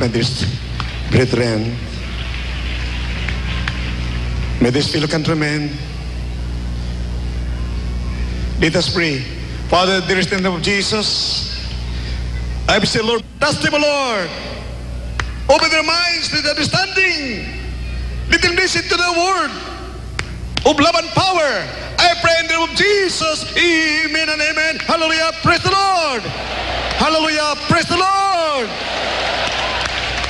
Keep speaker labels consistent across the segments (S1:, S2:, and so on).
S1: my dearest brethren, my dearest fellow countrymen, let us pray. Father, dearest in the name of Jesus, I say, Lord, trust them, Lord. Open their minds to the understanding. Let them listen to the word of love and power. I pray in the name of Jesus. Amen and amen. Hallelujah. Praise the Lord. Hallelujah. Praise the Lord.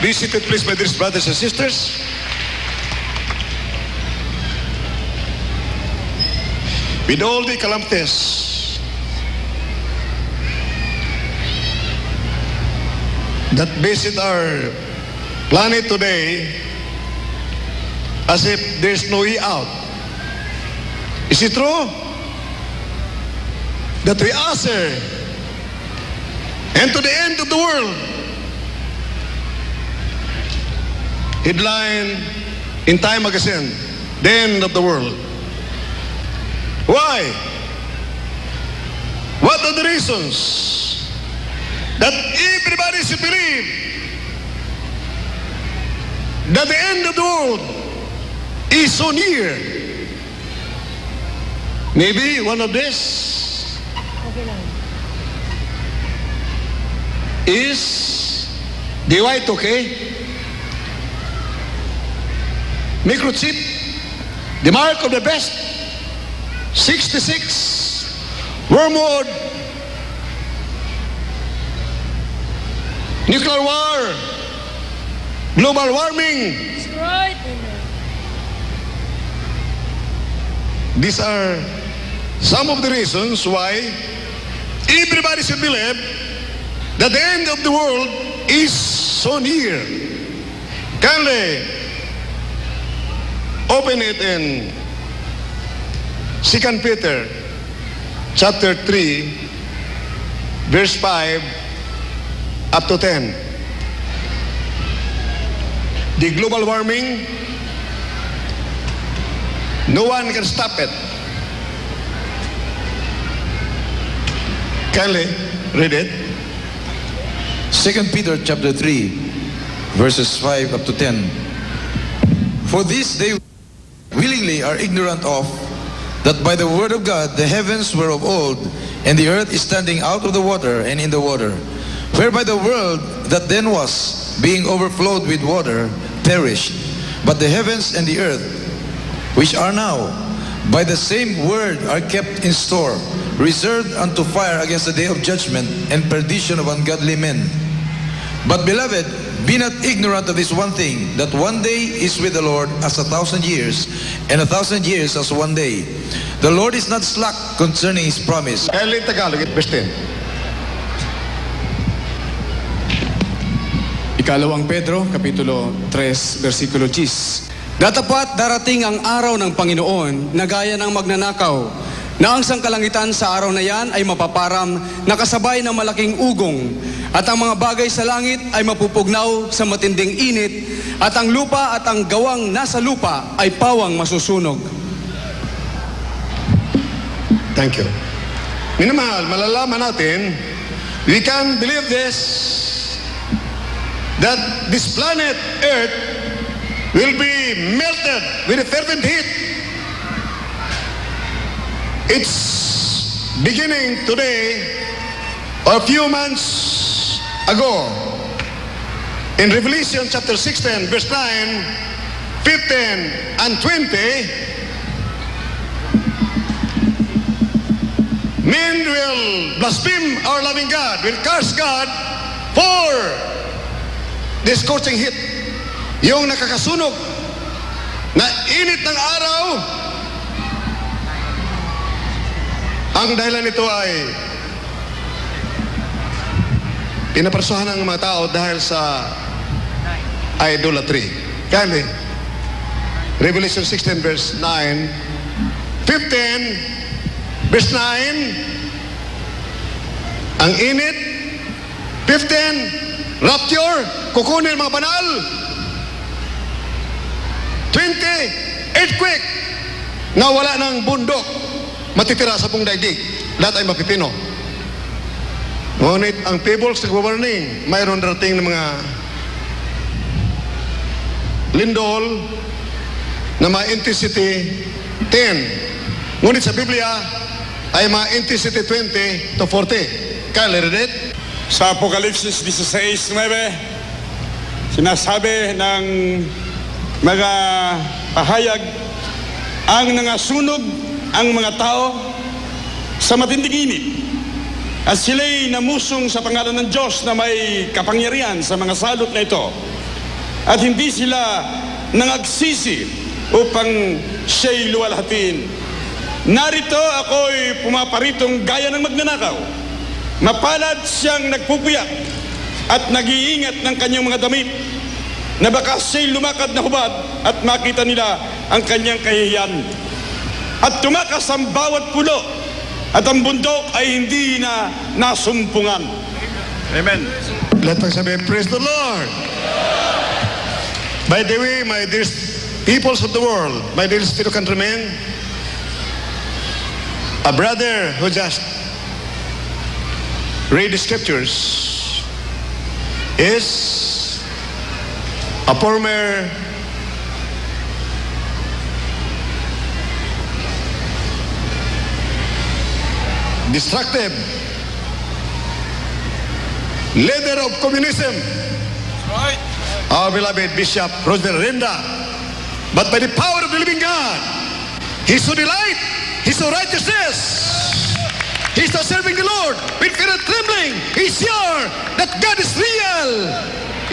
S1: Be seated, please, my dearest brothers and sisters. With all the calamities that visit our planet today, as if there's no way out. Is it true that we answer and to the end of the world? Headline in Time magazine, the end of the world. Why? What are the reasons that everybody should believe that the end of the world is so near? Maybe one of this is the Y2K, microchip, the mark of the best, 66, wormwood, nuclear war, global warming.
S2: That's right.
S1: These are some of the reasons why everybody should believe that the end of the world is so near. Kindly open it in 2 Peter chapter 3 verse 5 up to 10. The global warming, no one can stop it. Kindly read it.
S3: 2 Peter chapter 3, verses 5 up to 10. For this they willingly are ignorant of, that by the word of God the heavens were of old, and the earth is standing out of the water and in the water, whereby the world that then was, being overflowed with water, perished. But the heavens and the earth, which are now, by the same word are kept in store, reserved unto fire against the day of judgment and perdition of ungodly men. But beloved, be not ignorant of this one thing, that one day is with the Lord as 1,000 years, and 1,000 years as one day. The Lord is not slack concerning His promise.
S1: Kindly Tagalog it, verse 10.
S4: Ikalawang Pedro, Kapitulo 3, versikulo 10. Datapat darating ang araw ng Panginoon na gaya ng magnanakaw, na ang sangkalangitan sa araw na yan ay mapaparam na kasabay ng malaking ugong, at ang mga bagay sa langit ay mapupugnaw sa matinding init, at ang lupa at ang gawang nasa lupa ay pawang masusunog.
S1: Thank you. Minamahal, malalaman natin, we can believe this, that this planet Earth will be melted with a fervent heat. It's beginning today, or a few months ago, in Revelation chapter 16, verse 9, 15, and 20, men will blaspheme our loving God, will curse God for the scorching heat, yung nakakasunog na init ng araw. Ang dahilan nito ay pinapersohan ng mga tao dahil sa idolatry. Kaya Revelation 16 verse 9, 15 verse 9, ang init, 15, rapture, kukunin mga banal, 20, earthquake, na wala ng bundok, matitira sa buong daigdig, lahat ay mapipino. Ngunit ang people's warning, mayroon darating ng mga lindol na mga intensity 10. Ngunit sa Biblia ay mga intensity 20 to 40. Kyle, read it?
S2: Sa Apokalipsis 16:9, sinasabi ng mga pahayag, ang nangasunog ang mga tao sa matinding init at sila'y namusong sa pangalan ng Diyos na may kapangyarihan sa mga salot na ito at hindi sila nangagsisi upang siya'y luwalhatin. Narito ako'y pumaparitong gaya ng magnanakaw. Mapalad siyang nagpupuyak at nag-iingat ng kanyang mga damit na baka siya'y lumakad na hubad at makita nila ang kanyang kahihiyan. At tumakas ang bawat pulo at ang bundok ay hindi na nasumpungan.
S1: Amen. Let us say, praise the Lord. By the way, my dear peoples of the world, my dear fellow countrymen, a brother who just read the scriptures is a former destructive leader of communism, our beloved Bishop Roosevelt Renda. But by the power of the living God, he so delight, he so righteousness, he so serving the Lord with fear and trembling. He's sure that God is real.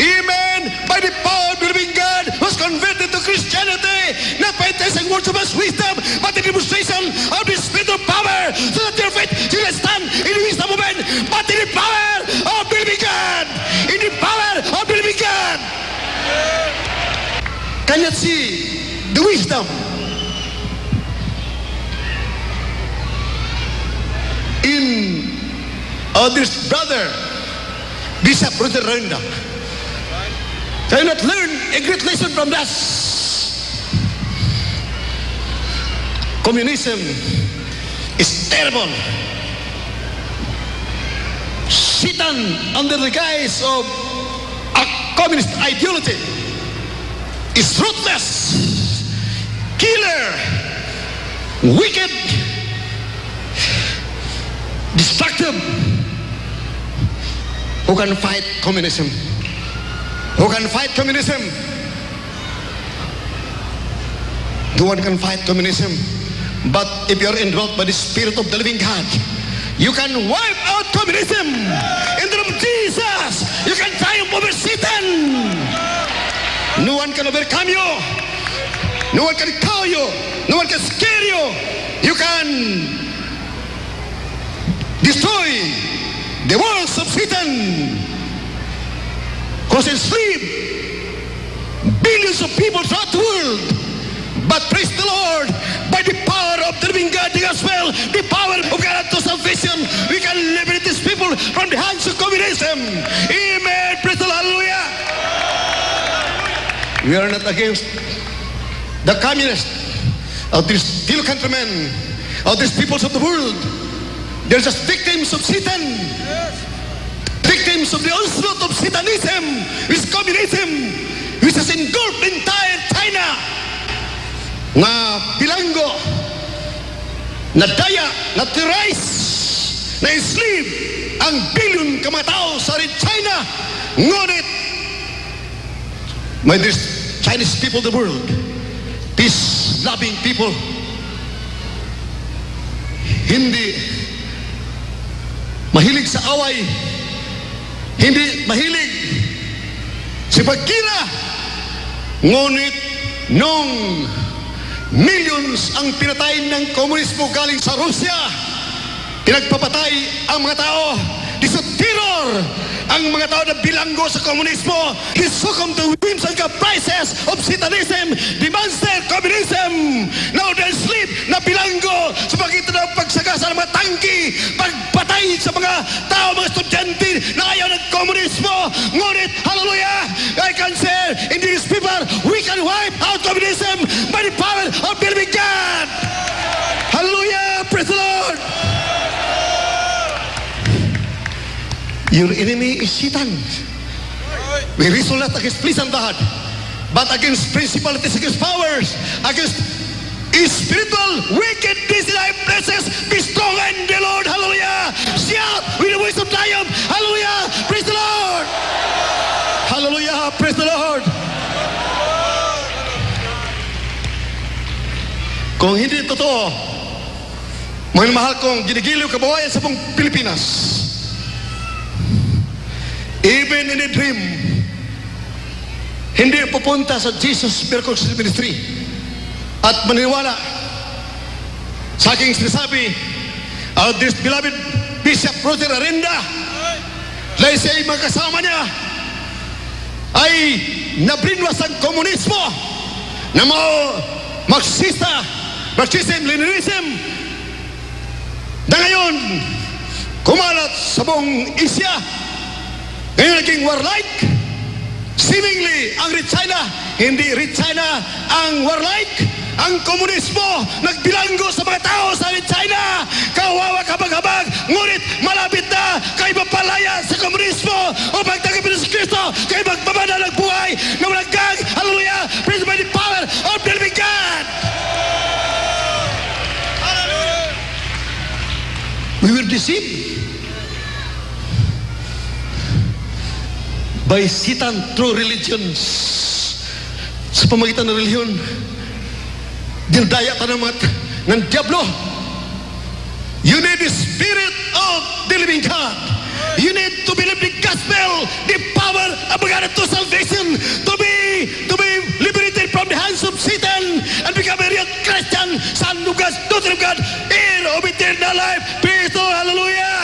S1: Amen. By the power of the living God was converted to Christianity, not by testing words of his wisdom, but the demonstration of the spirit of power, so that your faith will stand in the wisdom of men, but in the power of the living God. In the power of the living God. Cannot see the wisdom in this brother Bishop Roosevelt Renda. Can not learn a great lesson from that? Communism is terrible. Satan, under the guise of a communist ideology, is ruthless, killer, wicked, destructive. Who can fight communism? Who can fight communism? No one can fight communism. But if you are indwelt by the Spirit of the living God, you can wipe out communism. In the name of Jesus, you can triumph over Satan. No one can overcome you. No one can cow you. No one can scare you. You can destroy the works of Satan, cause enslave billions of people throughout the world. But praise the Lord, by the power of the living God, the gospel, the power of God to salvation, we can liberate these people from the hands of communism. Amen. Praise the Lord. Hallelujah. We are not against the communists, of these dear countrymen, of these peoples of the world. They're just victims of Satan. Victims of the onslaught of Satanism, which is communism, which has engulfed the entire China. Nga bilanggo, na daya, na terrorize, na enslave ang bilyon kamatao sa China. Ngunit, my dear Chinese people of the world, peace-loving people, hindi mahilig sa away, hindi mahilig sa pagkira. Ngunit nung millions ang pinatay ng komunismo galing sa Rusya, pinagpapatay ang mga tao, this is terror. Ang mga tao na bilanggo sa komunismo, he succumbed to whims and caprices of Satanism, the monster communism. Now they're asleep na bilanggo sa pagitan ng pagsagasa ng mga tangki, pagpatay sa mga tao, mga estudyante na ayaw ng komunismo. Ngunit, hallelujah, I can say in these people, we can wipe out communism by the power of the living God. Hallelujah, praise the Lord. Your enemy is Satan. We wrestle not against flesh and blood, but against principalities, against powers, against spiritual wickedness in high places. Be strong in the Lord. Hallelujah. Shout with the voice of triumph. Hallelujah. Praise the Lord. Hallelujah. Praise the Lord. Kung hindi totoo, mga mahal kong ginigiliw kabawayan sa buong Pilipinas, even in a dream, hindi pupunta sa Jesus Miracles Ministry at maniniwala sa aking sinasabi, our dear beloved Bishop Roger Arenda, dahil siya ay mga kasama niya ay nabrinwas ang komunismo na mga Marxism, Leninism na ngayon kumalat sa buong Asia. Ngayon naging warlike. Seemingly, ang Red China, hindi Red China ang warlike. Ang komunismo nagbilanggo sa mga tao sa Red China. Kawawa kabag-habag, ngunit malapit na kay mapalaya sa komunismo o pagtagapin sa Kristo kay magbabada ng buhay na walang gag. Hallelujah! Praise by the power of the living God! We were deceived by Satan through religions. Sa pamagitan ng reliyon, dinadaya tayo ng Diablo. You need the Spirit of the living God. You need to believe the gospel, the power of God to salvation, to be liberated from the hands of Satan and become a real Christian, son of God, daughter of God, heir of eternal life. Praise the Lord, hallelujah.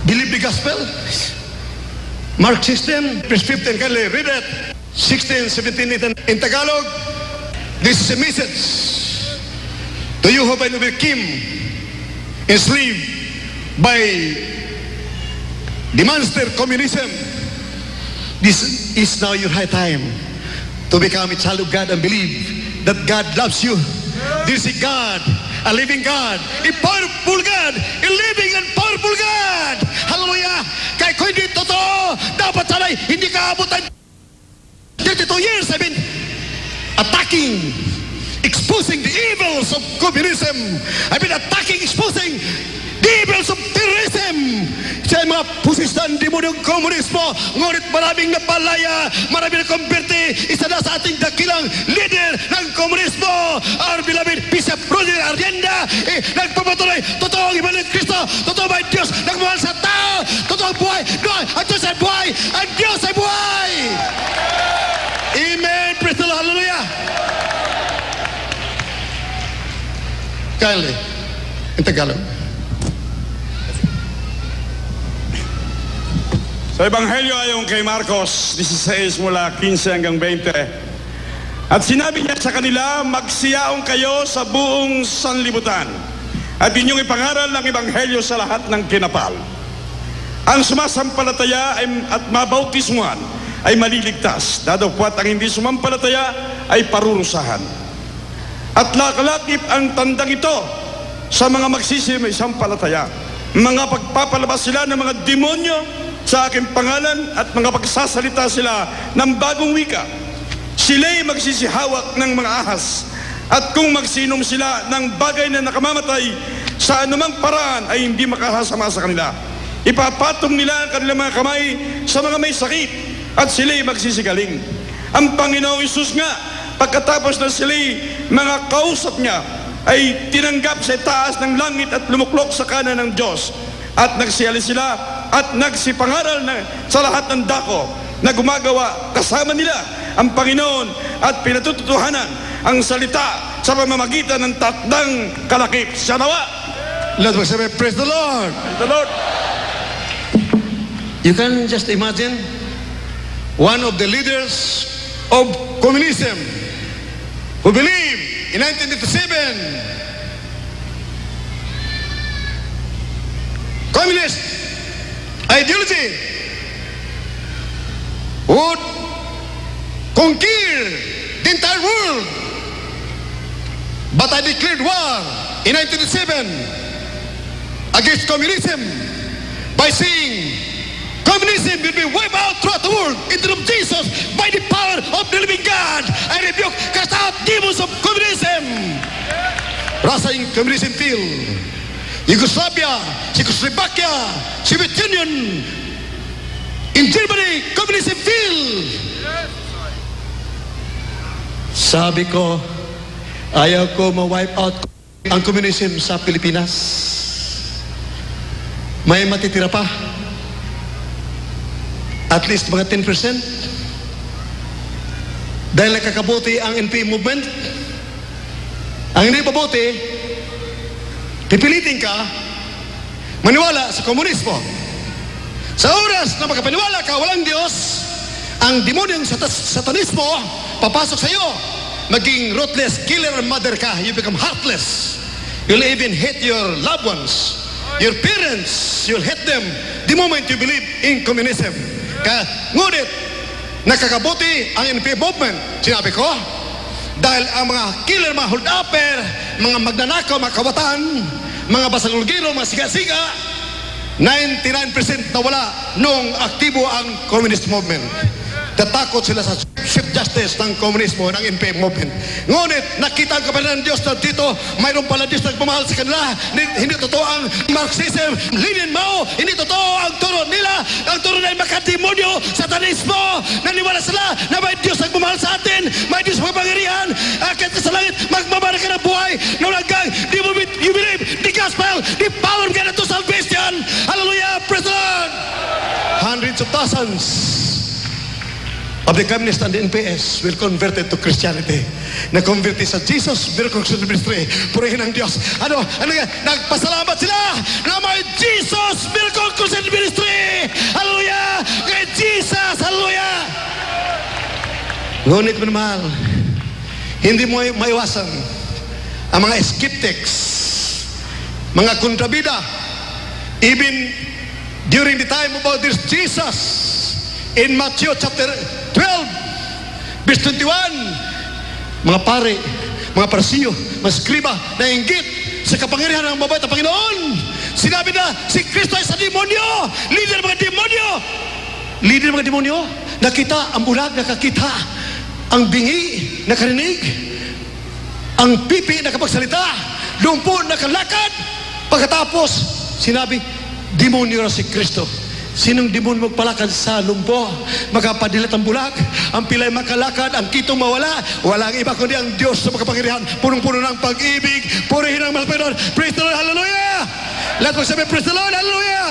S1: Believe the gospel. Mark 16, verse 15, kindly read it. 16, 17, in Tagalog. This is a message to you who have been become enslaved by the monster communism. This is now your high time to become a child of God and believe that God loves you. This is God, a living God, a powerful God, a living and powerful God. Hallelujah! Kaya kung hindi totoo, dapat sana'y hindi ka abutan 32 years I've been attacking, exposing the evils of communism. I've been attacking, exposing the evils of terrorism. Sa mga pusistan, demonyong komunismo, ngunit maraming napalaya, maraming nakonverte. Isa na sa ating dakilang leader ng komunismo, our beloved Bishop Roger Arenda, nagpapatuloy, totoo ang iba ng Kristo, totoo ba ang Diyos nagmahal sa tao, totoo ang buhay, no, ang Diyos ay buhay, ang Diyos ay buhay. Amen. Praise the Lord. Hallelujah. Kindly, in Tagalog.
S2: Sa Ebanghelyo ayon kay Marcos 16 mula 15 hanggang 20. At sinabi niya sa kanila, magsiyaong kayo sa buong sanlibutan at inyong ipangaral ng Ebanghelyo sa lahat ng kinapal. Ang sumasampalataya at mabautismuhan ay maliligtas, dadapwat ang hindi sumampalataya ay parurusahan. At lakalakip ang tandang ito sa mga magsisisampalataya. Mga pagpapalabas sila ng mga demonyo sa aking pangalan at mga pagsasalita sila ng bagong wika. Sila'y magsisihawak ng mga ahas at kung magsinom sila ng bagay na nakamamatay sa anumang paraan ay hindi makahasama sa kanila. Ipapatong nila ang kanilang mga kamay sa mga may sakit at sila'y magsisigaling. Ang Panginoong Isus nga, pagkatapos na sila'y mga kausap niya, ay tinanggap sa taas ng langit at lumuklok sa kanan ng Diyos. At nagsiyali sila at nagsipangaral sa lahat ng dako na gumagawa kasama nila ang Panginoon at pinatutuhanan ang salita sa pamamagitan ng tatdang kalakip. Siya nawa!
S1: Let us say, praise the Lord.
S2: Praise the Lord.
S1: You can just imagine one of the leaders of communism who believed in 1987 communist ideology would conquer the entire world. But I declared war in 1987 against communism by by saying, communism will be wiped out throughout the world in the name of Jesus by the power of the living God. I rebuke, cast out demons of communism. Russia in communism field, Yugoslavia, Czechoslovakia, Soviet Union, in Germany, communism field. Sabi ko, ayaw ko ma-wipe out ang communism sa Pilipinas. May matitira pa. At least mga 10%. Dahil nakakabuti ang NPA movement. Ang hindi mabuti, pipilitin ka maniwala sa komunismo. Sa oras na makapaniwala ka, walang Diyos, ang demonyong satanismo papasok sa iyo. Maging ruthless killer mother ka. You become heartless. You'll even hate your loved ones, your parents. You'll hate them the moment you believe in communism. Ngunit nakakabuti ang NPA movement. Sinabi ko, dahil ang mga killer, mga hold-upper, mga magnanakaw, mga kawatan, mga basalugiro, mga siga-siga, 99% nawala nung aktibo ang communist movement. Tatakot sila sa swift justice ng komunismo, ng NPA movement. Ngunit nakita ang kapatid ng Diyos na dito, mayroon pala Diyos na pumahal sa kanila. Hindi totoo ang Marxism, Lenin, Mao. Hindi totoo ang turo nila. Ang turo nila ay makademonyo, satanismo. Naniwala sila na may Diyos na pumahal sa atin, may Diyos na pangyarihan. Akit ka sa langit, magmamara ka ng buhay. No hanggang the moment you believe the gospel, the power of God to salvation. Hallelujah, praise the Lord. Hundreds of thousands of the communists and the NPS will converted to Christianity. Na-converted sa Jesus Miracle Crusade Ministry. Purihin ang Diyos. Ano nga? Nagpasalamat sila na may Jesus Miracle Crusade Ministry. Hallelujah! Kay Jesus! Hallelujah! Ngunit minamahal, hindi mo maiwasan ang mga skeptics, mga kontrabida, even during the time about this Jesus, in Matthew chapter 12, verse 21, mga pare, mga parsiyo, mga skriba na inggit sa kapangyarihan ng mabait na Panginoon. Sinabi na si Kristo ay sa demonyo, leader ng mga demonyo. Leader ng mga demonyo, nakita ang bulag, nakakita ang bingi, nakarinig, ang pipi, nakapagsalita, lumpo, nakalakad. Pagkatapos, sinabi, demonyo na si Kristo. Sinong demon magpalakad sa lumpo? Magkapadilat ang bulag, ang pilay makalakad, ang kitong mawala. Walang iba kundi ang Diyos sa makapangyarihan, punong-puno ng pag-ibig, purihin ang mahal Panginoon. Praise the Lord, hallelujah! Lahat magsabi, praise the Lord, hallelujah!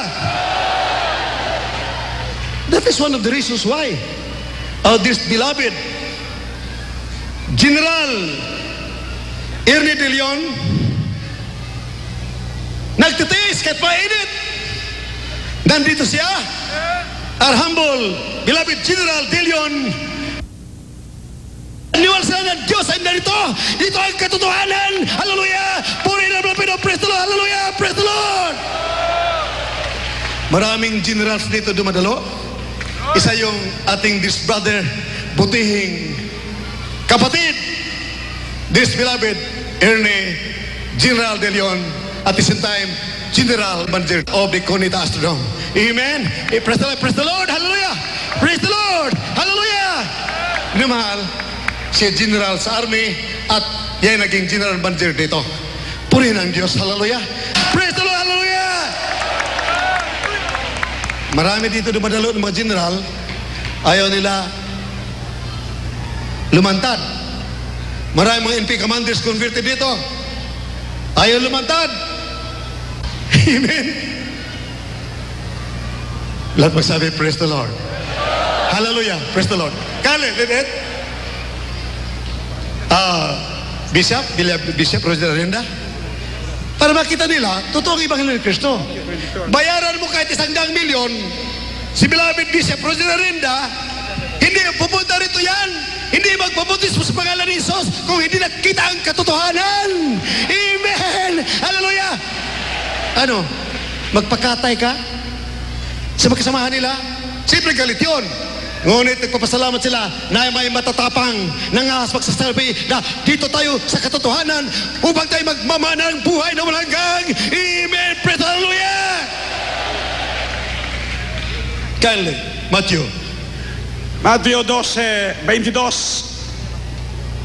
S1: That is one of the reasons why our dear beloved General Ernie De Leon nagtitiis kahit mainit. Nandito siya, our humble, beloved General De Leon. Niwala sila ng Diyos ay narito. Ito ang katotohanan. Hallelujah! Purihin ang Panginoon. Praise the Lord. Hallelujah! Praise the Lord! Maraming generals dito dumadalo. Isa yung ating this brother, butihing kapatid, this beloved Ernie General De Leon, at the same time, General Manager of the Conita Astrodome. Amen. Praise the Lord. Praise the Lord. Hallelujah. Praise the Lord. Hallelujah. Minamahal, siya General sa Army at yan naging General Manager dito. Purihin ang Diyos. Hallelujah. Praise the Lord. Hallelujah. Marami dito dumadalo ng mga general, ayaw nila lumantad. Marami mga NP commanders converted dito. Ayaw lumantad. Amen. Lahat magsabi, praise the Lord. Hallelujah. Praise the Lord. Kale, Linet. Bishop Roger Arenda. Para makita nila, totoong Ebanghelyo ni Kristo. Bayaran mo kahit 100 milyon, si beloved Bishop Roger Arenda, hindi pupunta rito yan. Hindi magpaputis mo sa pangalan ni Jesus kung hindi nakita ang katotohanan. Amen. Hallelujah. Ano? Magpakatay ka? Sa magkasamahan nila? Siyempre galit yun. Ngunit nagpapasalamat sila na may matatapang nangahas magsasabi na dito tayo sa katotohanan upang tayo magmamana ng buhay na walang hanggang. Amen. Praise the Hallelujah. Kindly, Matthew.
S2: Mateo 12:22,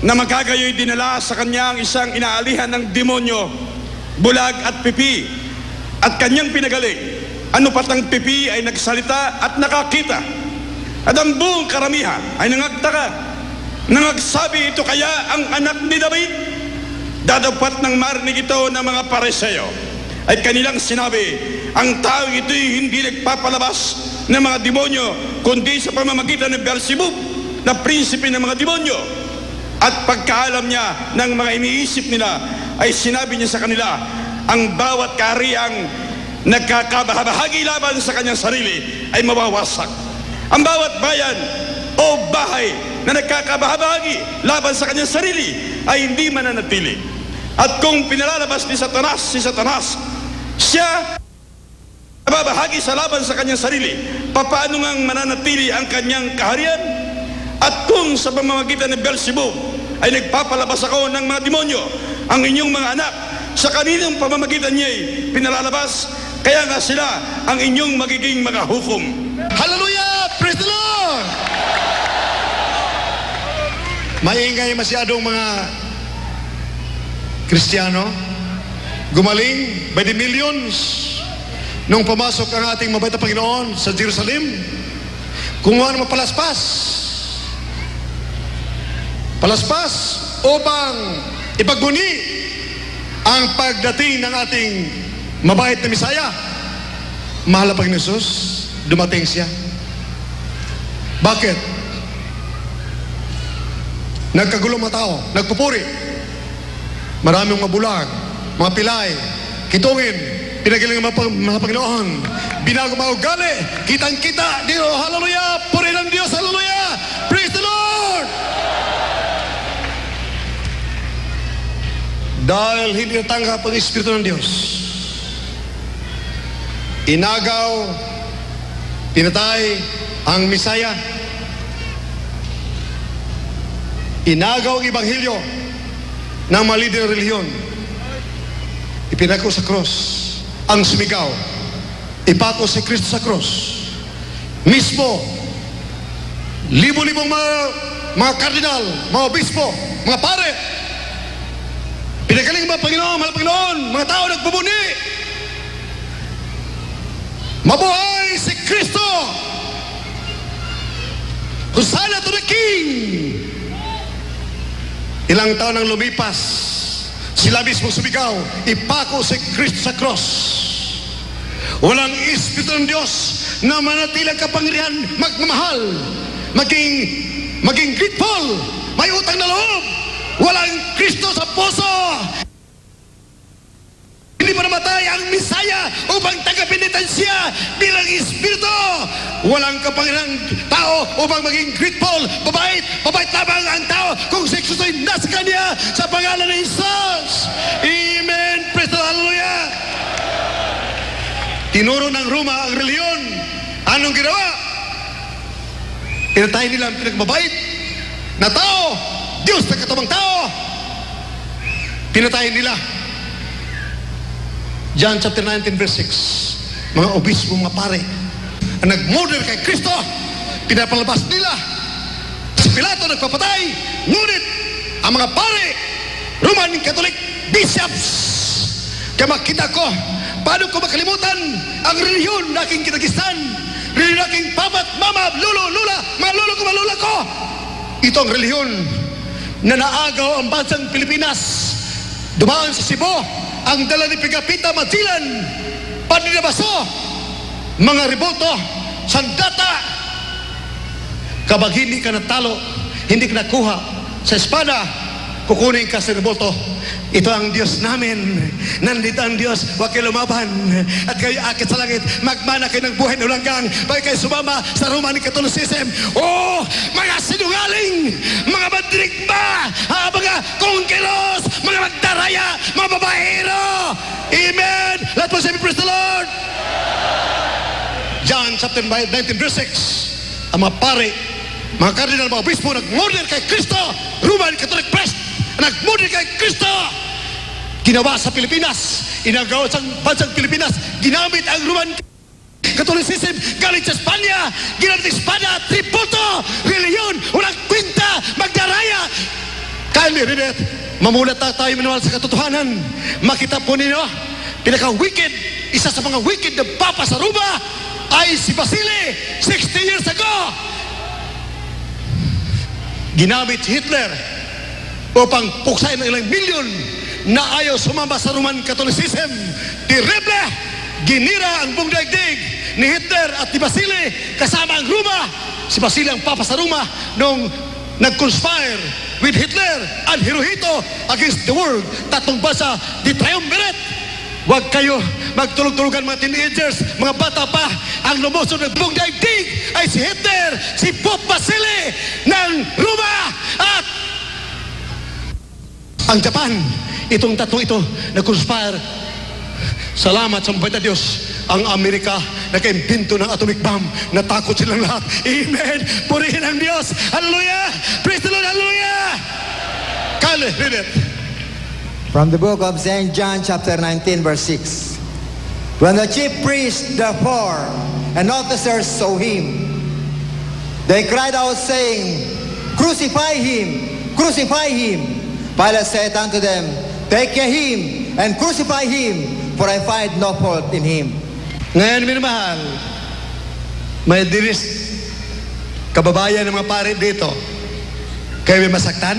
S2: na magkagayo'y dinala sa kanya ang isang inaalihan ng demonyo, bulag at pipi, at kanyang pinagaling. Ano pat ang pipi ay nagsalita at nakakita, at ang buong karamihan ay nangagtaka. Nangagsabi, ito kaya ang anak ni David? Dadapat ng marinig ito ng mga Pariseo ay kanilang sinabi, ang taong ito'y hindi nagpapalabas ng mga demonyo, kundi sa pamamagitan ng Beelzebub, na prinsipe ng mga demonyo. At pagkaalam niya ng mga iniisip nila, ay sinabi niya sa kanila, ang bawat kahariang nagkakabahagi laban sa kanyang sarili ay mawawasak. Ang bawat bayan o bahay na nagkakabahagi laban sa kanyang sarili ay hindi mananatili. At kung pinalalabas ni Satanas si Satanas, siya babahagi sa laban sa kanyang sarili, papaano ngang mananatili ang kanyang kaharian? At kung sa pamamagitan ng Beelzebub ay nagpapalabas ako ng mga demonyo, ang inyong mga anak, sa kaninang pamamagitan niya'y pinalalabas, kaya nga sila ang inyong magiging magahukom.
S1: Hallelujah! Praise the Lord! Maingay masyadong mga Kristiyano, gumaling by the millions nung pumasok ang ating mabait na Panginoon sa Jerusalem. Kumuha ng palaspas upang ipagbuni ang pagdating ng ating mabait na Misaya. Mahal na Panginoon Jesus, dumating siya. Bakit? Nagkagulong mga tao, nagpupuri. Maraming mabulag, mga pilay, kitungin, pinagaling ng mga Panginoon, binago mga ugali, kitang-kita, dito, hallelujah, puri ng Diyos, hallelujah, praise the Lord! Dahil hindi natanggap ang Espiritu ng Diyos, inagaw, pinatay ang Misaya, inagaw ang Ebanghelyo ng mga lider ng relihiyon, ipinako sa cross, ang sumigaw, ipako si Kristo sa cross. Mismo, libo-libong mga kardinal, mga obispo, mga pare, pinagaling mga Panginoon, mahal Panginoon, mga tao nagbubuni. Mabuhay si Kristo! Hosanna to the King! Ilang taon nang lumipas, sila mismo sumigaw, ipako si Kristo sa cross. Walang Espiritu ng Diyos na manatilang kapangyarihan, magmamahal, maging grateful, may utang na loob. Walang Kristo sa puso. Hindi pa namatay ang Misaya upang tagapinitansya bilang Espiritu. Walang kapangyarihang tao upang maging grateful, babait lamang ang tao kung si Kristo ay nasa kanya sa pangalan ng Jesus. Amen. Praise the Lord. Hallelujah. Tinuro ng Roma ang reliyon. Anong ginawa? Pinatay nila ang pinagbabait na tao, Diyos na katamang tao. Pinatay nila. John chapter 19 verse 6, mga obispo, mga pare, ang nag-murder kay Kristo, pinapalabas nila. Si Pilato nagpapatay, ngunit ang mga pare, Roman Catholic bishops, kaya makita ko, paano ko makalimutan ang relihiyon na aking kinagistan, relihiyon na aking papat, mama, lolo, lula, mga lolo ko, mga lula ko. Ito ang relihiyon na naagaw ang bansang Pilipinas, dumaan sa Cebu, ang dala ni Pigapita Magellan, Padinabaso, mga revolto, sandata. Kapag hindi ka natalo, hindi ka nakuha sa espada, kukunin ka sa revolto. Ito ang Diyos namin. Nandito ang Diyos, huwag kayo lumaban. At kayo akit sa langit, magmana kayo ng buhay na ulanggang, bagay kayo sumama sa Roman Catholicism. Oh, mga sinungaling, mga mandirigma, mga kongkelos, mga magdaraya, mga babaero. Amen. Let us say, praise the Lord. John chapter 19 verse 6, ang mga pare, mga kardinal, mga obispo, nag-murder kay Kristo. Roman Catholic priest, nag-murder kay Kristo. Ginawa sa Pilipinas, inagaw sa bansang Pilipinas, ginamit ang Roman Catholicism, galing sa Espanya, ginamit sa Espanya, tributo, reliyon, walang kwenta, magdaraya. Kyle Ridet, mamulat na tayo manual sa katotohanan. Makita po ninyo, pinaka-wicked, isa sa mga wicked na papa sa Roma ay si Basile, 60 years ago. Ginamit Hitler upang puksain ng ilang milyon na ayaw sumama sa Roman Catholicism. Terrible! Ginira ang buong daigdig ni Hitler at ni Basile kasama ang Roma. Si Basile ang papa sa Roma nung nag-conspire with Hitler and Hirohito against the world. Tatlong bansa, di triumvirate. Huwag kayo magtulog-tulugan mga teenagers, mga bata pa. Ang lumusod ng buong daigdig ay si Hitler, si Pope Basile ng Roma at ang Japan. Itong tatlong ito na conspire. Salamat sa mabait na Diyos. Ang Amerika nakaimbento ng atomic bomb. Natakot silang lahat. Amen. Purihin ang Diyos. Hallelujah. Praise the Lord. Hallelujah. Kyle, read it.
S5: From the book of St. John chapter 19 verse 6. When the chief priests therefore and officers saw him, they cried out saying, Crucify him! Crucify him! Pilate said unto them, Take ye him and crucify him, for I find no fault in him.
S1: Ngayon, minamahal, may diris kababayan ng mga pare dito. Kayo may masaktan?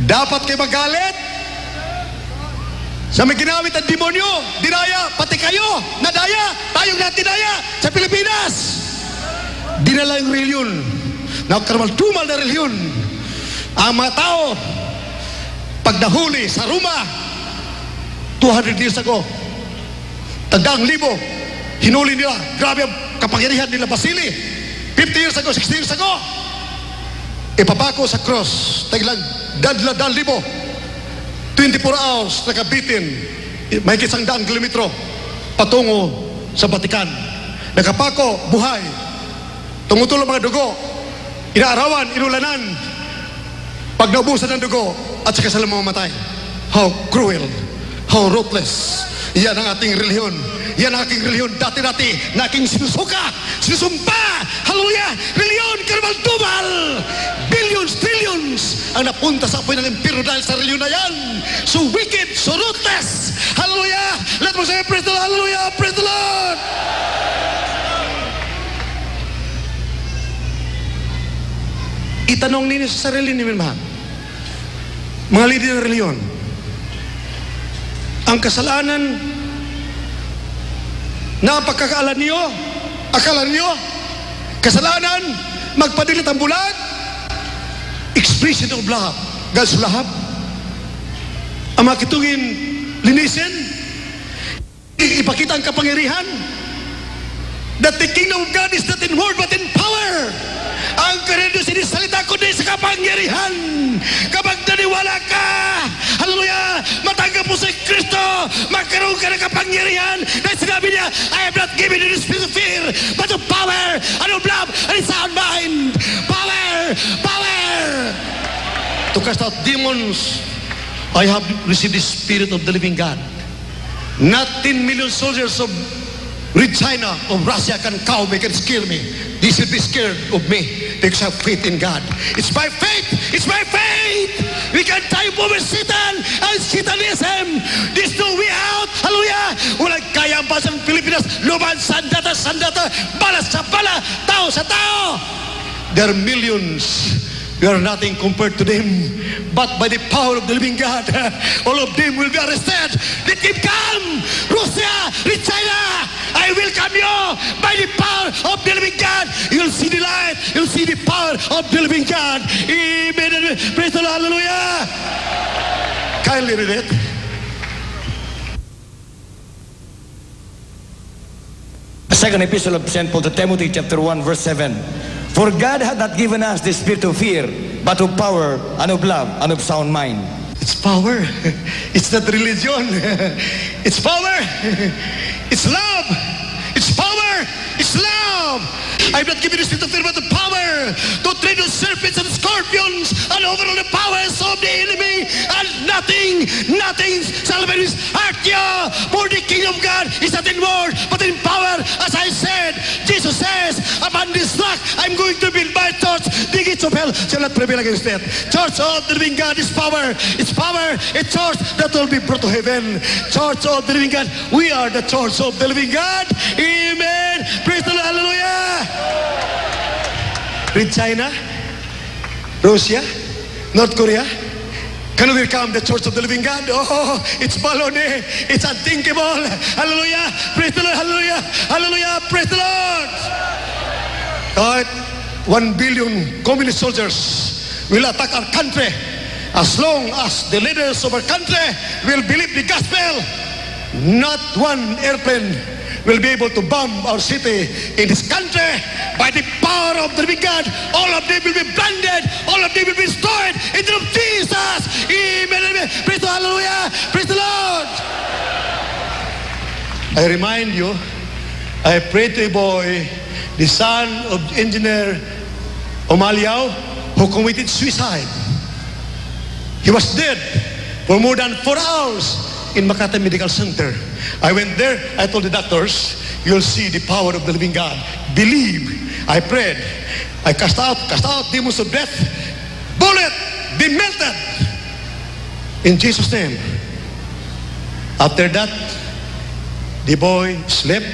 S1: Dapat kayo magalit sa may ginamit ang demonyo, dinaya, pati kayo, nadaya, tayong lahat dinaya sa Pilipinas. Dinala yung reliyon, nakakalmal-tumal na reliyon. Ang mga tao, pag nahuli sa Roma, 200 years ago, tagdaang libo, hinuli nila, grabe ang kapangyarihan nila Basile. 50 years ago, 60 years ago, ipapako sa cross, taglang dadla libo, 24 hours nakabitin, may kisang daang kilometro patungo sa Vatican. Nakapako, buhay, tumutulo mga dugo, inaarawan, inulanan, pag naubusan ng dugo at saka sila mamamatay. How cruel, how ruthless. Yan ang ating reliyon. Yan ang aking reliyon dati-dati na aking sinusuka, sinusumpa. Hallelujah! Reliyon, karmal-tumal. Billions, trillions ang napunta sa apoy ng impero dahil sa reliyon na yan. So wicked, so ruthless. Hallelujah! Let mo say, praise the Lord. Hallelujah! Praise the Lord! Itanong ninyo sa sarili ninyo, mga lider ng reliyon, ang kasalanan na pagkakaalam niyo, akala niyo, kasalanan, magpadilit ang bulag, expression of love, God's love, ang makitungin, linisin, ipakita ang kapangyarihan, that the kingdom of God is not in word but in power. Ang karenyo sinisalita kundi sa kapangyarihan. Kapag naniwala ka, hallelujah, matanggap mo si Kristo, magkaroon ka ng kapangyarihan. Dahil sinabi niya, I have not given you the spirit of fear, but of power, and of love, and a sound mind. Power! Power! To cast out demons, I have received the spirit of the living God. Not 10 million soldiers of Red China of Russia can cow me, can scare me. They should be scared of me because I have faith in God. It's my faith! It's my faith! We can triumph over Satan and Satanism. There's no way out. Hallelujah! Walang kaya ang bansang Pilipinas. Luman, sandata, sandata, bala sa bala, tao sa tao. There are millions. We are nothing compared to them. But by the power of the living God, all of them will be arrested. Let them come! Russia, Red China, I welcome you by the power of the living God. You'll see the light. You'll see the power of the living God. Amen. Praise the Lord. Hallelujah. Kindly read it.
S6: Second epistle of St. Paul to Timothy, chapter 1, verse 7. For God hath not given us the spirit of fear, but of power, and of love, and of sound mind.
S1: It's power. It's not religion. It's power. It's love. It's power. It's love. I've not given you the spirit of fear, but the power to tread on serpents and scorpions and over all the powers of the enemy, and nothing shall by hurt you. For the kingdom of God is not in word, but in Jesus says, upon this rock, I'm going to build my church. The gates of hell shall not prevail against it. Church of the living God is power. It's power. A church that will be brought to heaven. Church of the living God. We are the church of the living God. Amen. Praise the Lord. Hallelujah. Read China, Russia, North Korea. Can we become the church of the living God? Oh, it's baloney. It's unthinkable. Hallelujah. Praise the Lord. Hallelujah. Hallelujah. Praise the Lord. Kahit 1 billion communist soldiers will attack our country, as long as the leaders of our country will believe the gospel, not one airplane will be able to bomb our city in this country. By the power of the living God, all of them will be blinded, all of them will be destroyed in the name of Jesus. Amen. Amen. Praise the Lord. Hallelujah. Praise the Lord. I remind you, I prayed to a boy, the son of engineer Omaliao, who committed suicide. He was dead for more than 4 hours in Makati Medical Center. I went there, I told the doctors, you'll see the power of the living God. Believe. I prayed. I cast out demons of death. Bullet, be melted. In Jesus' name. After that, the boy slept.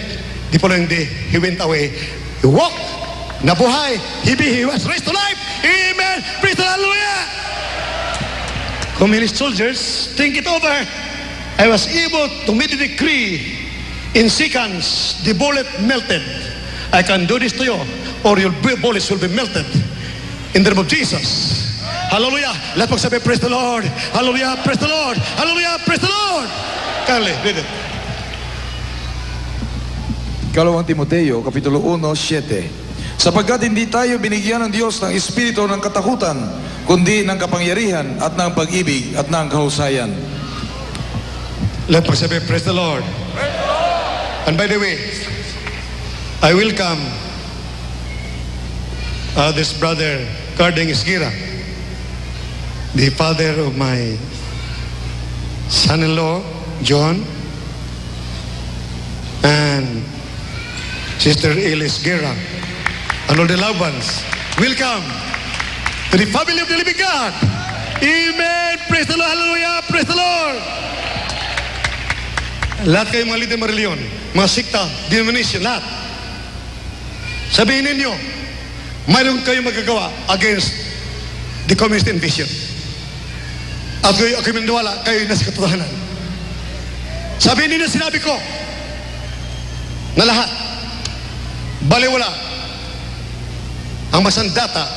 S1: The following day, he went away. He walked. Nabuhay. He was raised to life. Amen. Praise the Lord. Hallelujah. Communist soldiers, think it over. I was able to make a decree. In seconds, the bullet melted. I can do this to you, or your bullets will be melted. In the name of Jesus. Hallelujah. Let's magsabi, praise the Lord. Hallelujah. Praise the Lord. Hallelujah. Praise the Lord. Carly, read it.
S3: Ikalawang Timoteo, Kapitulo 1:7. Sapagkat hindi tayo binigyan ng Diyos ng espiritu ng katakutan, kundi ng kapangyarihan at ng pag-ibig at ng kahusayan.
S1: Let's magsabi, praise the Lord. And by the way, I welcome this brother Carding Isgira, the father of my son-in-law John, and Sister Elis Guerra, and all the loved ones. Welcome to the family of the living God. Amen. Praise the Lord. Hallelujah. Praise the Lord. Lahat kayo mga leader ng reliyon, mga sikta, denomination, lahat. Sabihin ninyo, mayroon kayong magagawa against the communist invasion. At kayo maniwala, kayo nasa katotohanan. Sabihin ninyo, sinabi ko, na lahat, baliwala ang masandata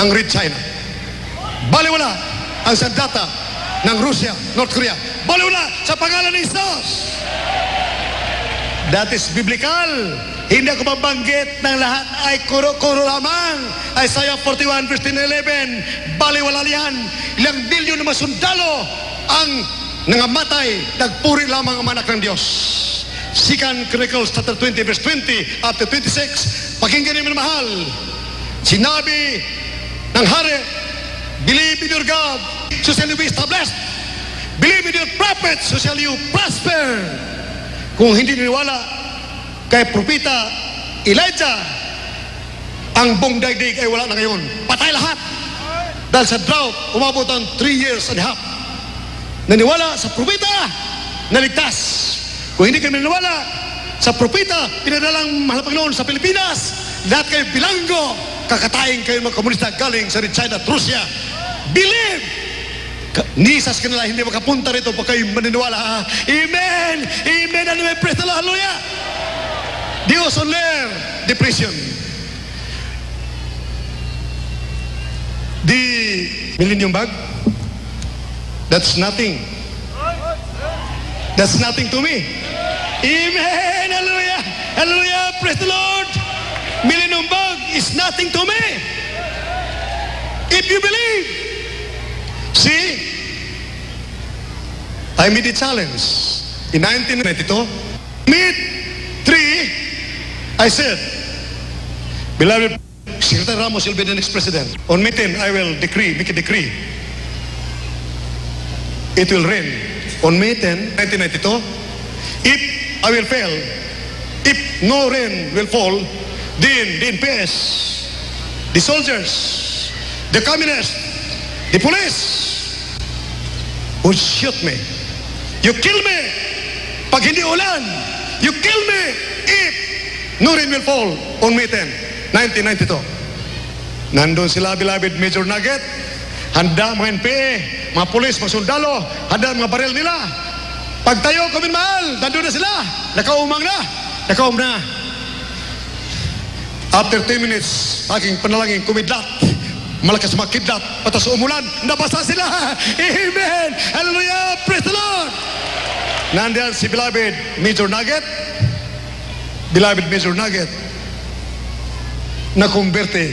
S1: ng Red China. Baliwala ang sandata ng Russia, North Korea. Baliwala sa pangalan ni Jesus. That is biblical. Hindi ako mabanggit ng lahat ay kuro-kuro lamang. Isaiah 41 verse 10-11. Baliwala yan. Ilang bilyon na masundalo ang nangamatay, nagpuri lamang ang anak ng Diyos. 2 Chronicles chapter 20 verse 20 up to 26. Pakinggan niyo mahal. Sinabi ng hari, believe in your God, so shall you be established. Believe in your prophets, so shall you prosper. Kung hindi niniwala kay propeta Elijah, ang buong daigdig ay wala na ngayon. Patay lahat. Dahil sa drought, umabot ang 3 years and a half. Naniwala sa propeta, naligtas. Kung hindi kayo naniwala sa propeta, pinadalang mahal Panginoon sa Pilipinas, lahat kayo bilanggo, kakatayin kayo mga komunista galing sa China at Russia. Believe! Nisas ka nila, hindi makapunta rito pag kayo maniniwala. Amen! Amen! And we praise the Lord. Hallelujah! Dios honor the prison. The Millennium Bag, that's nothing. That's nothing to me. Amen! Hallelujah! Hallelujah! Praise the Lord! Millennium Bag is nothing to me. If you believe. See, I made a challenge in 1992. Meet 3, I said, beloved, Secretary Ramos will be the next president. On May 10, I will make a decree. It will rain. On May 10, 1992, if I will fail, if no rain will fall, the NPS, the soldiers, the communists, the police would shoot me. You kill me pag hindi ulan. You kill me if no rain will fall on May 10, 1992. Nandun sila, beloved Major Nugget, handa mga NPA, mga pulis, mga sundalo, handa mga baril nila. Pag tayo kuminmahal, nandun na sila, nakaumang na. After 10 minutes, aking panalangin kumidlat, malakas makidlat, patas umulan, nabasa sila. Amen! Hallelujah! Praise the Lord! Nandiyan si beloved Major Nugget, na kumberte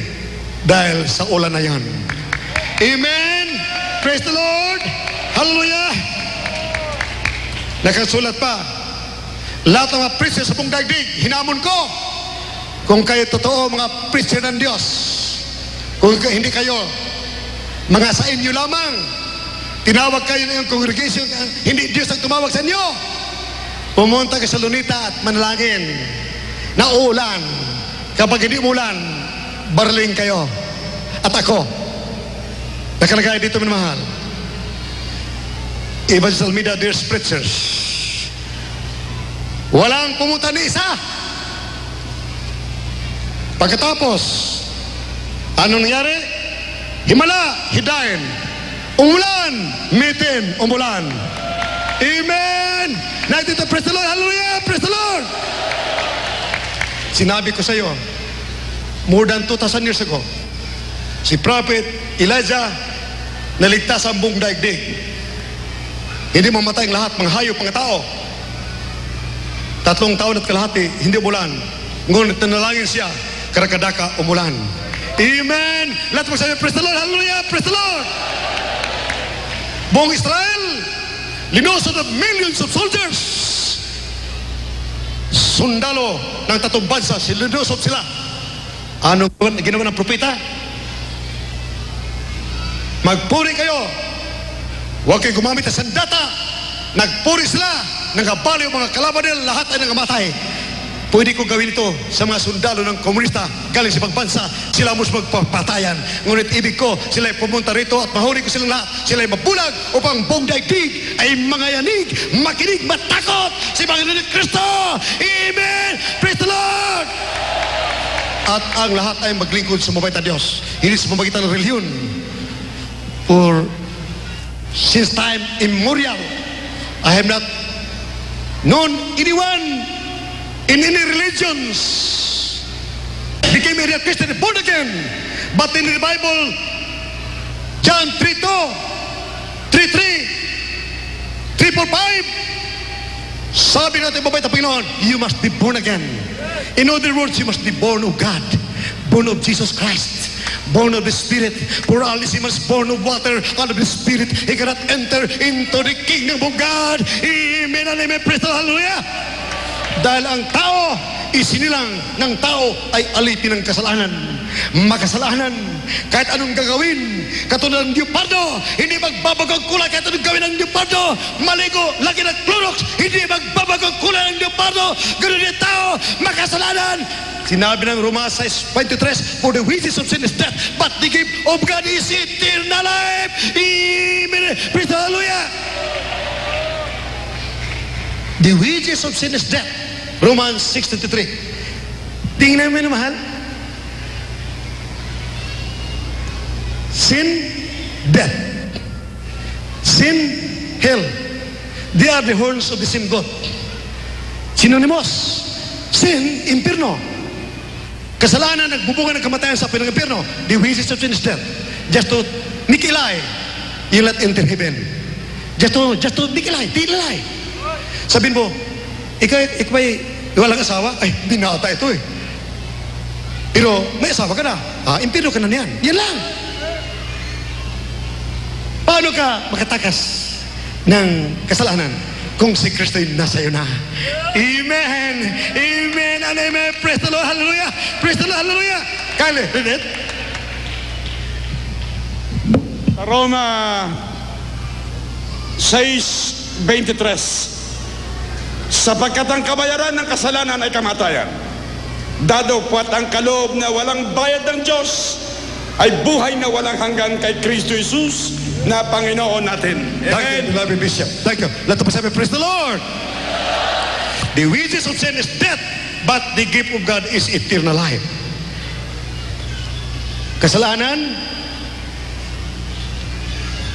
S1: dahil sa ulan na yan. Amen! Praise the Lord! Hallelujah! Nakasulat pa, lahat ng mga preacher sa buong daigdig, hinamon ko, kung kayo totoo mga preacher ng Diyos, kung hindi kayo mga sa inyo lamang, tinawag kayo ng congregation, hindi Diyos ang tumawag sa inyo, pumunta ka sa Lunita at manalangin na uulan. Kapag hindi umulan, baraling kayo. At ako, nakalagay dito minamahal, Evangelist Almeida, dear preachers, walang pumunta ni isa. Pagkatapos, anong nangyari? Himala, hidain. Umulan, mitin, umulan. Amen! Natin ito, praise the Lord, hallelujah, praise the Lord! Sinabi ko sa iyo, more than 2,000 years ago, si Prophet Elijah naligtas ang buong daigdig. Hindi mamatay ang lahat, mga hayop, mga tao. 3 taon at kalahati, hindi umulan. Ngunit nanalangin siya, karakadaka, umulan. Amen! Lahat mo sabi, praise the Lord, hallelujah, praise the Lord! Buong Israel, linosod of millions of soldiers. Sundalo ng 3 bansa, linosod sila. Ano ginawa ng propeta? Magpuri kayo. Huwag kayo gumamit ng sandata. Nagpuri sila. Nangabali yung mga kalaban nila. Lahat ay nangamatay. Pwede ko gawin ito sa mga sundalo ng komunista galing sa pagbansa. Sila mas magpapatayan. Ngunit ibig ko, sila ay pumunta rito at mahuli ko silang lahat. Sila ay mabulag upang buong daigdig ay mga yanig, makinig, matakot si Panginoon Kristo. Amen! Praise the Lord! At ang lahat ay maglingkod sa mabait na Diyos. Hindi sa pamagitan ng reliyon. For since time immemorial, I have not known anyone in any religions became a real Christian, born again. But in the Bible, John 3:2, 3:3, 3:4:5, sabi natin mabait na Panginoon, you must be born again. In other words, you must be born of God, born of Jesus Christ, born of the Spirit. For unless he must born of water and of the Spirit, he cannot enter into the kingdom of God. Amen and amen. Praise the Lord. Hallelujah. Dahil ang tao, isinilang ng tao ay alipin ng kasalanan. Makasalanan, kahit anong gagawin, katulad ng Leopardo, hindi magbabago ang kulay kahit anong gawin ng Leopardo. Maligo, lagi ng Clorox, hindi magbabago ang kulay ng Leopardo. Ganun yung tao, makasalanan. Sinabi ng Roma 6:23, for the wages of sin is death, but the gift of God is eternal life. Amen. Praise the Hallelujah. The wages of sin is death. Romans 6:23. Tingnan mo na mahal. Sin, death. Sin, hell. They are the horns of the same God. Synonymous. Sin, impierno. Kasalanan, nagbubunga ng kamatayan sa pinang-impierno. The wages of sin is death. Just to nikilay, you'll not enter heaven. Just to nikilay, tilay. Sabihin mo, ikaw ay walang asawa? Ay, binata ito eh. Pero may asawa ka na. Impierno ka na niyan. Yan lang. Paano ka makatakas ng kasalanan kung si Kristo ay nasa iyo na? Amen! Amen and amen! Praise the Lord! Hallelujah! Praise the Lord! Hallelujah! Kyle, read it.
S2: Roma 6:23, sapagkat ang kabayaran ng kasalanan ay kamatayan. Dadapot ang kaloob na walang bayad ng Diyos ay buhay na walang hanggan kay Kristo Jesus na Panginoon natin.
S1: Thank you,
S2: Amen.
S1: beloved Bishop. Thank you. Let us say, praise the Lord. The wages of sin is death, but the gift of God is eternal life. Kasalanan,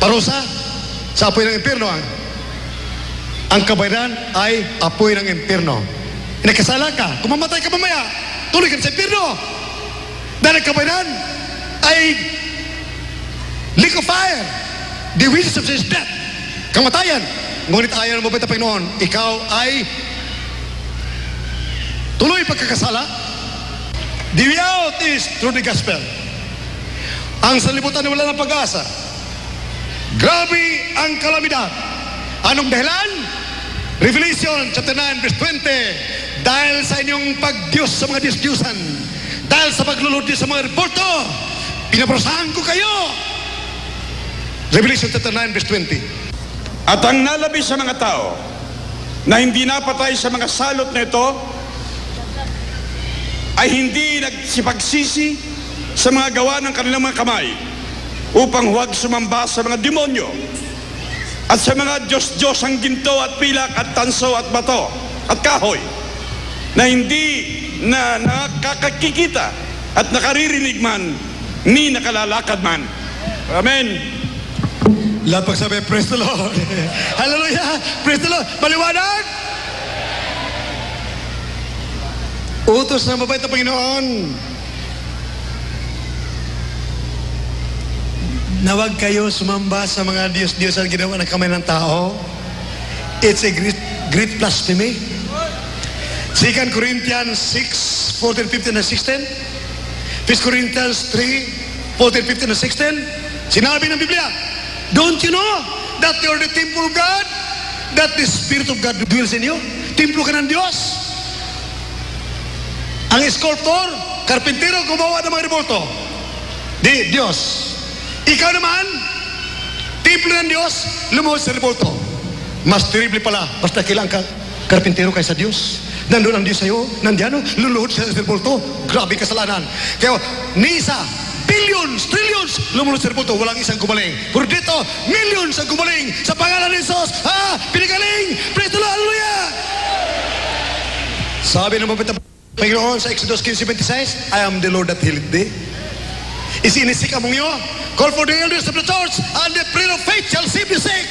S1: parusa sa apoy ng impyerno. Ang kabayaran ay apoy ng impyerno. Nagkasala ka, kung mamatay ka mamaya, tuloy ka sa impyerno. Dahil ang kabayaran ay lake of fire. The wages of sin is death. Kamatayan. Ngunit ayaw ng mabait na Panginoon, ikaw ay tuloy pagkakasala. The way out is through the gospel. Ang sanlibutan na wala ng pag-asa. Grabe ang kalamidad. Anong dahilan? Revelation chapter 9 verse 20. Dahil sa inyong pagdiyos sa mga Diyos-Diyosan, dahil sa paglulod sa mga reporto, pinaparusahan ko kayo. Revelation chapter 9 verse 20.
S2: At ang nalabi sa mga tao na hindi napatay sa mga salot na ito ay hindi nagsipagsisi sa mga gawa ng kanilang mga kamay upang huwag sumamba sa mga demonyo at sa mga Diyos-Diyos ang ginto at pilak at tanso at bato at kahoy na hindi na nakakakikita at nakaririnig man ni nakalalakad man. Amen.
S1: Lahat pagsabi, praise the Lord. Hallelujah. Praise the Lord. Maliwanag. Utos ng mabait na Panginoon. Na huwag kayo sumamba sa mga Diyos-Diyos ang ginawa ng kamay ng tao. It's a great blasphemy. 2 Corinthians 6, 14, 15, and 16. 1 Corinthians 3, 14, 15, and 16. Sinabi ng Biblia, don't you know that you're the temple of God? That the Spirit of God dwells in you? Templo ka ng Diyos. Ang sculptor, karpintero, gumawa ng mga rebolto. Diyos. Ikaw naman, templo ng Diyos, lumuhod sa rebolto. Mas terrible pala, basta kailangan ka karpintero kaysa Diyos. Nandun ang Diyos sa'yo, nandiyan, luluhod sa rebolto. Grabe kasalanan. Kaya, nisa, billions, trillions, lumunod sa rebolto, walang isang gumaling. Pero dito, millions ang gumaling sa pangalan ni Jesus. Pinagaling! Praise the Lord! Hallelujah! Sabi ng mabait na Panginoon sa Exodus 15:26, I am the Lord that healeth thee. Isinisik among iyo. Call for the elders of the church, and the prayer of faith shall save the sick.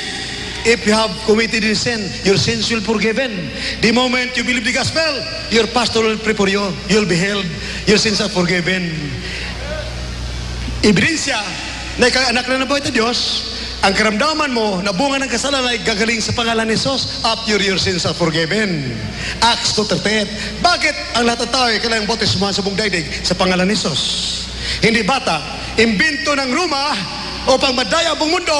S1: If you have committed a sin, your sins will be forgiven. The moment you believe the gospel, your pastor will pray for you. You'll be healed. Your sins are forgiven. Ebidensya na ikaw anak na nabuhay na Diyos, ang karamdaman mo na bunga ng kasalanan ay gagaling sa pangalan ni Jesus after your sins are forgiven. Acts 2:38. Bakit ang lahat ng tao ay kailangang bautismuhan sa buong daigdig sa pangalan ni Jesus? Hindi bata, imbento ng Roma upang madaya ang buong mundo.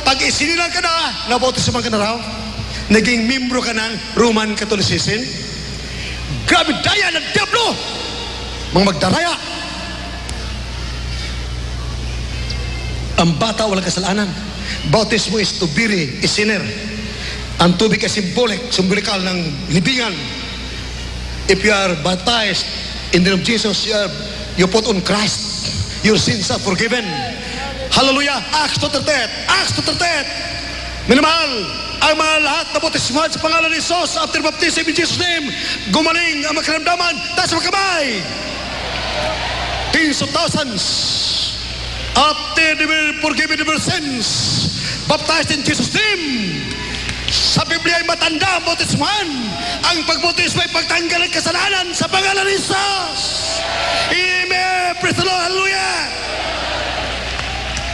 S1: Pag isinilang ka na, nabautismuhan ka na raw, naging membro ka ng Roman Catholicism. Grabe daya ng diablo, mga magdaraya. Ang bata walang kasalanan. Bautismo is to bury a sinner. Ang tubig ay symbolikal ng libingan. If you are baptized in the name of Jesus, you put on Christ. Your sins are forgiven. Hallelujah. Acts 2:38. Acts 2:38. Minamahal, ang mga lahat na bautismuhan sa pangalan ni Jesus after baptism in Jesus' name, gumaling ang makaramdaman, taas ang kamay. Tens of thousands. After they were forgiven their sins, baptized in Jesus' name. Sa Biblia ay matanda ang bautismuhan. Ang pagbautismo ay pagtanggal ng kasalanan sa pangalan ni Jesus. Amen. Praise the Lord. Hallelujah.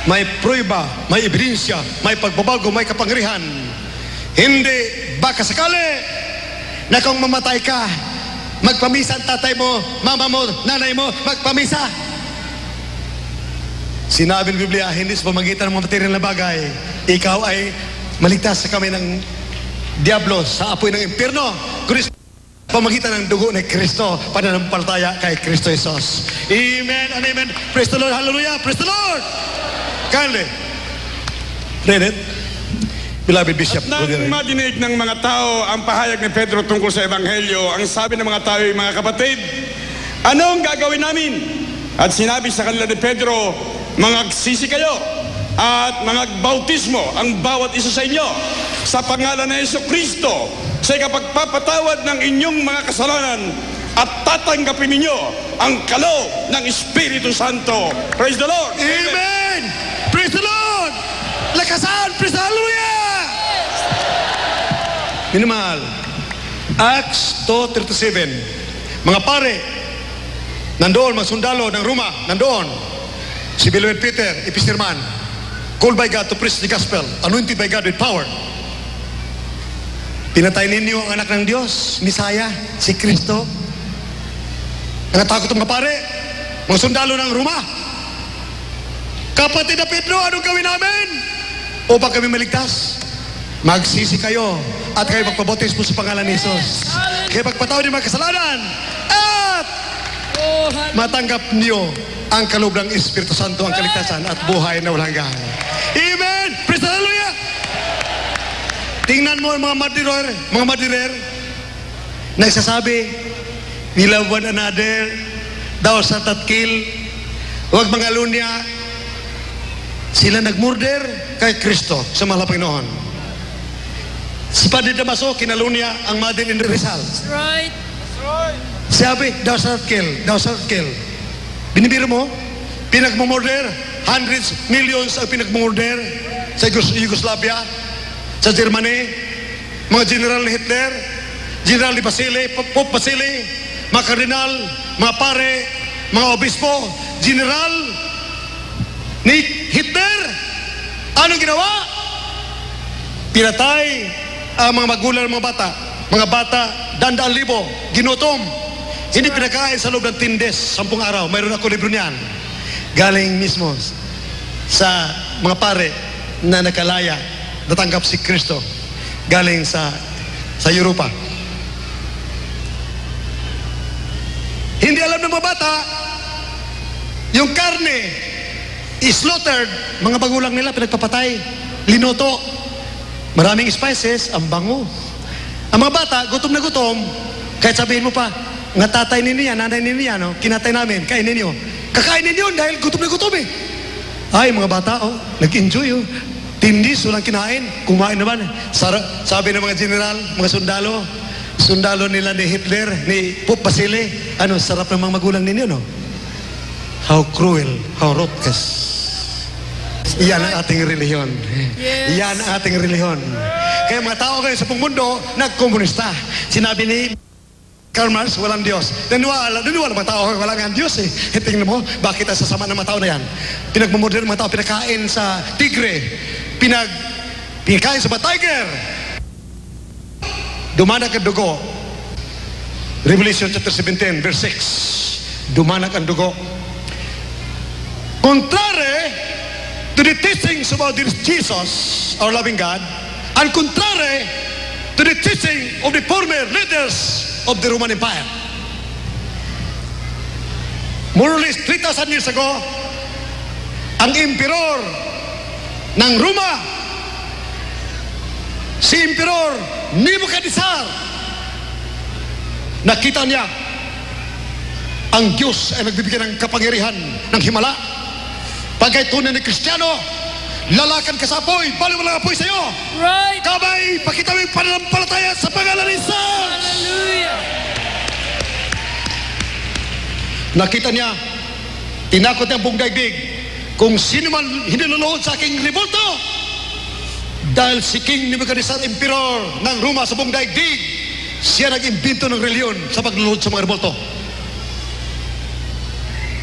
S1: May prueba, may ebidensya, may pagbabago, may kapangyarihan. Hindi baka sakali na kung mamatay ka, magpamisa ang tatay mo, mama mo, nanay mo, magpamisa. Sinabi ng Biblia, hindi sa pamagitan ng mga material na bagay, ikaw ay maligtas sa kamay ng Diablo sa apoy ng impyerno. Kundi sa pamagitan ng dugo ni Kristo, pananampalataya kay Kristo Jesus. Amen and amen. Praise the Lord. Hallelujah. Praise the Lord. Kindly read it. Beloved Bishop.
S2: Nang madinig ng mga tao ang pahayag ni Pedro tungkol sa Ebanghelyo, ang sabi ng mga tao ay, mga kapatid, Anong gagawin namin? At sinabi sa kanila ni Pedro, mangagsisi kayo at mangagbautismo ang bawat isa sa inyo sa pangalan ng Jesucristo sa ikapagpapatawad ng inyong mga kasalanan at tatanggapin ninyo ang kaloob ng Espiritu Santo. Praise the Lord!
S1: Amen! Praise the Lord! Lakasan! Praise the Hallelujah! Minimal. Acts 2:37. Mga pare, nandoon, mga sundalo ng Roma, nandoon. Si Beloved Peter, epistirman, called by God to preach the gospel, anointed by God with power. Pinatay ninyo ang anak ng Diyos, Misaya, si Kristo. Nangatakot ang mga pare, mga sundalo ng Roma. Kapatid na Pedro, anong gawin namin? Upang kami maligtas, magsisi kayo at kayo magpabautismo sa pangalan ni Jesus. Kayo magpatawad ng mga kasalanan at matanggap niyo ang kaloob ng Espiritu Santo, ang kaligtasan at buhay na walang hanggan. Amen! Praise the Hallelujah! Tingnan mo ang mga madirer, nagsasabi, we love one another, thou shalt not kill, huwag mga lunya. Sila nagmurder kay Kristo sa mahal na Panginoon. Si Padre Damaso, kinalunya ang mother in Rizal.
S7: Right.
S1: Sabi, thou shalt kill, thou shalt kill. Binibiro mo, pinagmumurder, hundreds, millions ang pinagmumurder sa Yugoslavia, sa Germany, mga general ni Hitler, general ni Basile, Pope Basile, mga kardinal, mga pare, mga obispo, general ni Hitler. Anong ginawa? Pinatay ang mga magulang ng mga bata, dandaan libo, ginutom. Hindi pinakain sa loob ng tindes, 10 araw. Mayroon ako libro niyan. Galing mismo sa mga pare na nakalaya, natanggap si Kristo. Galing sa Europa. Hindi alam ng mga bata, yung karne, slaughtered, mga bagulang nila pinagpapatay, linuto, maraming spices, ang bango. Ang mga bata, gutom na gutom, kahit sabihin mo pa, nga tatay ninyo yan, nanay ninyo yan, no? Kinatay namin, kainin ninyo. Kakainin yun dahil gutom na gutom eh. Ay, mga bata, nag-enjoy Tindis, walang kinain, kumain naman. Sabi ng mga general, mga sundalo nila ni Hitler, ni Pope Basile, sarap ng mga magulang ninyo, no? How cruel, how ruthless. Iyan ang ating relihiyon.
S7: Yes.
S1: Iyan ang ating relihiyon. Kaya mga tao kayo sa buong mundo, nagkomunista. Sinabi ni Karl Marx, walang Diyos. Naniwala mga tao, walang ang Diyos eh. Tingnan mo, bakit ang sasama ng mga tao na yan? Pinagmumurder ng mga tao, pinakain sa tigre, pinakain sa mga tiger. Dumanak ang dugo. Revelation chapter 17, verse 6. Dumanak ang dugo. Contrary to the teachings about Jesus, our loving God, and contrary to the teaching of the former leaders of the Roman Empire. More or less 3,000 years ago, ang emperor ng Roma, si Emperor Nebuchadnezzar, nakita niya ang Diyos ay nagbibigay ng kapangyarihan ng himala. Pagkay tunay ni Kristiyano, lalakan ka sa apoy, balik walang apoy sa iyo.
S7: Right.
S1: Kamay, pakita mo yung pananampalataya sa pangalan ni Jesus.
S7: Hallelujah.
S1: Nakita niya, tinakot niya ang buong daigdig. Kung sino man hindi luluhod sa aking revolto, dahil si King Nebuchadnezzar, emperor ng Roma sa buong daigdig, siya nag-imbento ng reliyon sa pagluluhod sa mga revolto.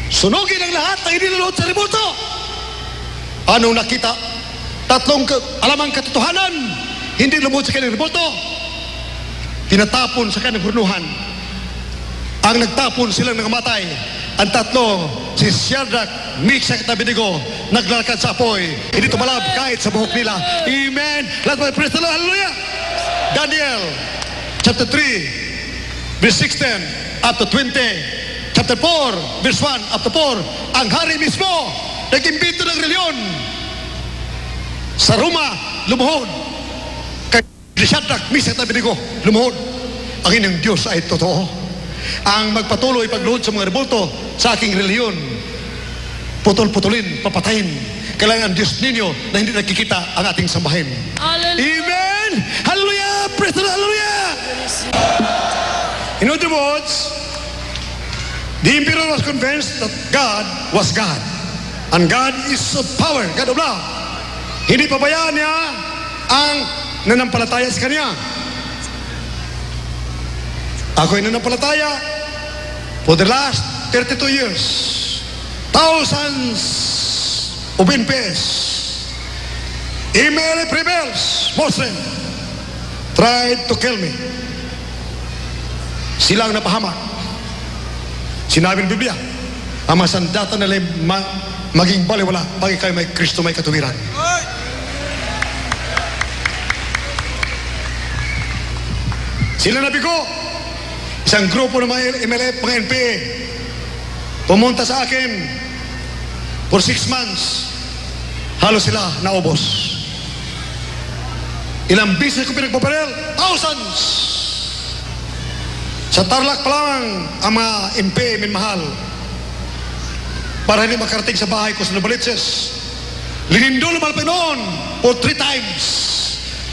S1: Sunugin ang lahat na hindi luluhod sa revolto. Anong nakita? Tatlong alamang katotohanan, hindi lumuhod sa kanyang revolto. Tinatapon sa kanyang hurnuhan. Ang nagtapon silang nangamatay. Ang tatlo, si Shadrach, Meshach at Abednego, naglalakad sa apoy. Hindi tumalab kahit sa buhok nila. Amen. Let me praise the Lord. Hallelujah. Daniel, chapter 3, verse 16 up to 20. Chapter 4, verse 1 up to 4. Ang hari mismo, nag-imbento ng reliyon. Sa Roma, lumuhod. Kay Shadrach, Meshach at Abednego, lumuhod. Ang inyong Diyos ay totoo. ang magpatuloy pagluhod sa mga rebulto sa aking reliyon. Putol-putulin, papatayin. Kailangan ang Diyos ninyo na hindi nakikita ang ating sambahin.
S7: Hallelujah.
S1: Amen! Hallelujah! Praise the Lord! Hallelujah! In other words, the emperor was convinced that God was God. And God is of power, God of love. Hindi pabayaan niya ang nanampalataya sa Kanya. Ako'y nanampalataya for the last 32 years. Thousands of NPS, email rebels, Muslim, tried to kill me. Silang napahamak. Sinabi ng Biblia, ang mga sandata nila maging baliwala pag kayo may Kristo may katuwiran. Sila nabigo. Isang grupo ng mga MLF, mga NPA, pumunta sa akin for 6 months. Halos sila naubos. Ilang bisis ko pinagpaparel? Thousands! Sa Tarlac pa lang ang mga NPA minmahal para hindi makarating sa bahay ko sa Novaliches. Linindol naman pa noon for 3 times.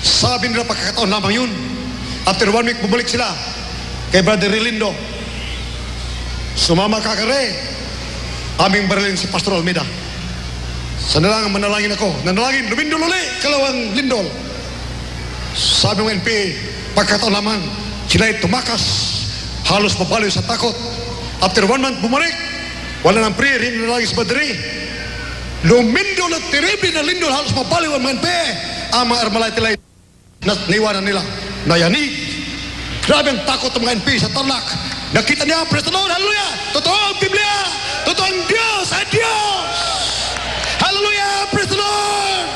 S1: Sabi nila pagkakataon lamang yun. After 1 week, bumalik sila kay Brother Relindo. Sumama kakare, aming barilin si Pastor Almeida. Sana lang manalangin ako. Nanalangin, lumindol uli, kalawang lindol. Sabi ng NPA, pagkataon lamang, sila'y tumakas, halos mapalayo sa takot. After 1 month, bumalik, wala nang prayer, hindi nanalangin sa badri. Lumindol at terrible na lindol, halos mapalayo ang mga NPA. Ang mga Armalite nila, naiwanan nila, nayanig. Grabe ang takot ng mga NPA sa Tarlac. Nakita niya, praise the Lord, hallelujah! Totoo ang Biblia! Totoo ang Diyos! Ay Diyos! Hallelujah! Praise the Lord!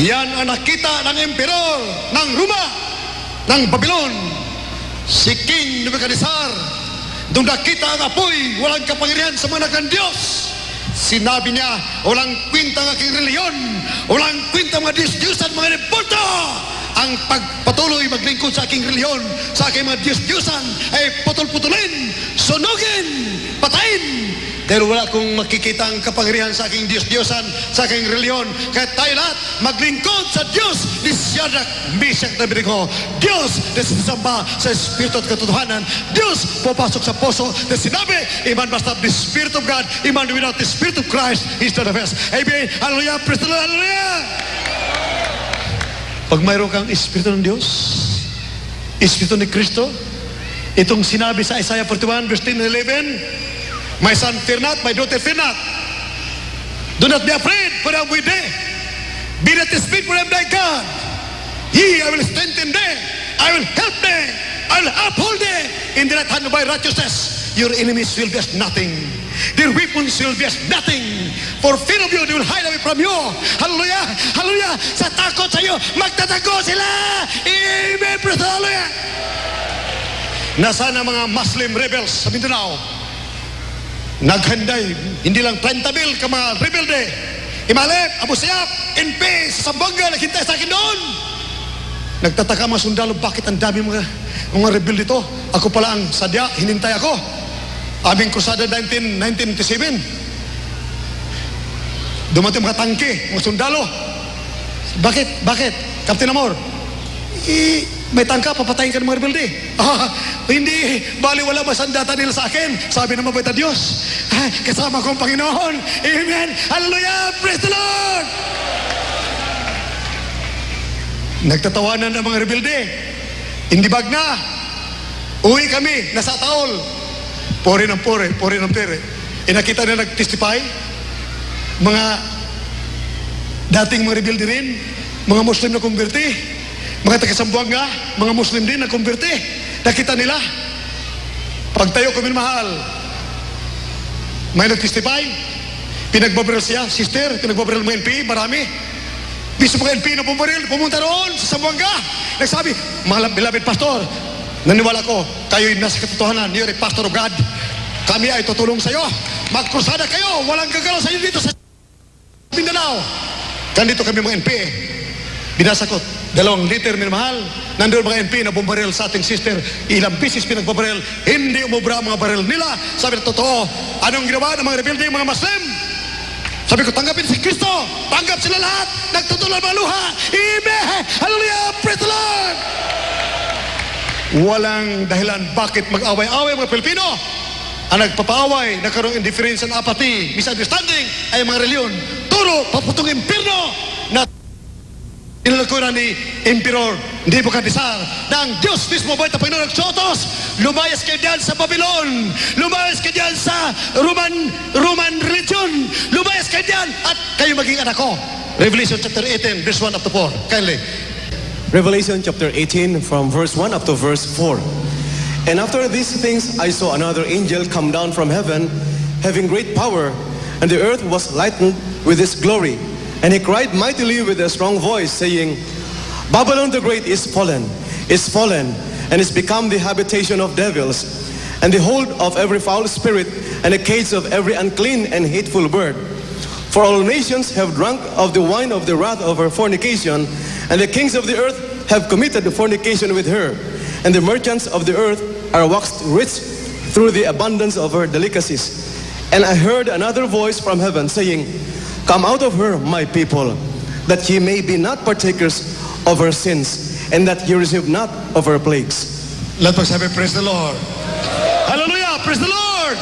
S1: Yan ang nakita ng emperor ng Roma, ng Babylon, si King Nebuchadnezzar. Doon nakita ang apoy, walang kapangyarihan sa mga ng Diyos. Sinabi niya, walang kwenta ang aking reliyon, walang kwenta ang mga Diyos-Diyosan, mga rebulto. Ang pagpatuloy maglingkod sa aking reliyon, sa aking mga Diyos-Diyosan, ay putol-putulin, sunugin, patayin. Dahil wala akong makikita ang kapangyarihan sa aking Diyos-Diyosan, sa aking reliyon. Kaya tayo lahat maglingkod sa Diyos ni Shadrach, Meshach, na Abednego. Diyos na sinasamba sa Espiritu at katotohanan. Diyos pupasok sa puso na sinabi, a man must have the Spirit of God. A man without the Spirit of Christ is not of us. Amen. Hallelujah. Praise the Lord. Hallelujah. Pag mayroon kang Espiritu ng Diyos, Espiritu ni Kristo, itong sinabi sa Isaiah 41 verse 10 and 11, my son, fear not, my daughter, fear not. Do not be afraid, for I am with thee. Be not dismayed, for I am thy God. Yea, I will strengthen thee. I will help thee. I will uphold thee in the right hand of my righteousness. Your enemies will be as nothing. Their weapons will be as nothing. For fear of you, they will hide away from you. Hallelujah! Hallelujah! Sa takot sa iyo, magtatago sila! Amen! Praise the Lord! Hallelujah! Nasaan ang mga Muslim rebels sa Mindanao? Naghanday, hindi lang 30,000 ka mga rebelde. Imalep, Abu Sayyaf, NP, Sambanga, naghintay sa akin doon. Nagtataka mga sundalo, bakit ang dami mga rebelde dito? Ako pala ang sadya, hinintay ako. Aming krusada 1957. Dumating mga tangke, mga sundalo. Bakit? Captain Amor, may tangka, papatayin ka ng mga rebelde. Hindi, bali wala ba sandata nila sa akin? Sabi ng mabait na Diyos, kasama ko ang Panginoon. Amen. Hallelujah. Praise the Lord. Nagtatawanan ang mga rebelde. Hindi bag na. Uwi kami, nasa taol. Pore ng pere. Nakita na nag-testify. Mga dating mga rebelde rin, mga Muslim na kumberte. Mga taga-Sambuanga, mga Muslim din na kumberte. Nakita nila. Pagtayo ko minmahal, may nag-testify. Pinagbabaril siya, sister, pinagbabaril mga NP, marami. Bisa mga NP na pumunta roon sa Sambuanga. Nagsabi, mga beloved pastor, naniwala ko, kayo'y nasa katotohanan, you're a pastor of God. Kami ay tutulong sa iyo. Magkrusada kayo, walang gagalaw sa iyo dito sa Mindanao. Ganito kami mga NP. binasa ko, 2 liter minamahal. Nandoon mga NP na bumbaril sa ating sister. Ilang bisis pinagbabaril. Hindi umubra ang mga baril nila. Sabi na totoo. Anong ginawa ng mga rebelde, mga Muslim? Sabi ko, tanggapin si Kristo. Tanggap sila lahat. Nagtutulad mga luha. Amen. Hallelujah. Praise the Lord. Walang dahilan bakit mag-away-away mga Pilipino. Ang nagpapaaway, nagkaroon indifference and apathy, misunderstanding ay mga reliyon. Turo, paputong impirno na inalakuran ni Emperor Nebuchadnezzar na ang Diyos mismo ba ito Panginoon nagsotos? Lumayas kayo diyan sa Babylon. Lumayas kayo diyan sa Roman religion. Lumayas kayo diyan at kayo maging anak ko. Revelation chapter 18, verse 1 up to 4. Kindly.
S8: Revelation chapter 18 from verse 1 up to verse 4. And after these things I saw another angel come down from heaven, having great power, and the earth was lightened with his glory. And he cried mightily with a strong voice, saying, Babylon the great is fallen, and is become the habitation of devils, and the hold of every foul spirit, and the cage of every unclean and hateful bird. For all nations have drunk of the wine of the wrath of her fornication, and the kings of the earth have committed fornication with her, and the merchants of the earth are waxed rich through the abundance of her delicacies. And I heard another voice from heaven saying, Come out of her, my people, that ye may be not partakers of her sins, and that ye receive not of her plagues.
S1: Let us have a praise the Lord. Hallelujah, praise the Lord.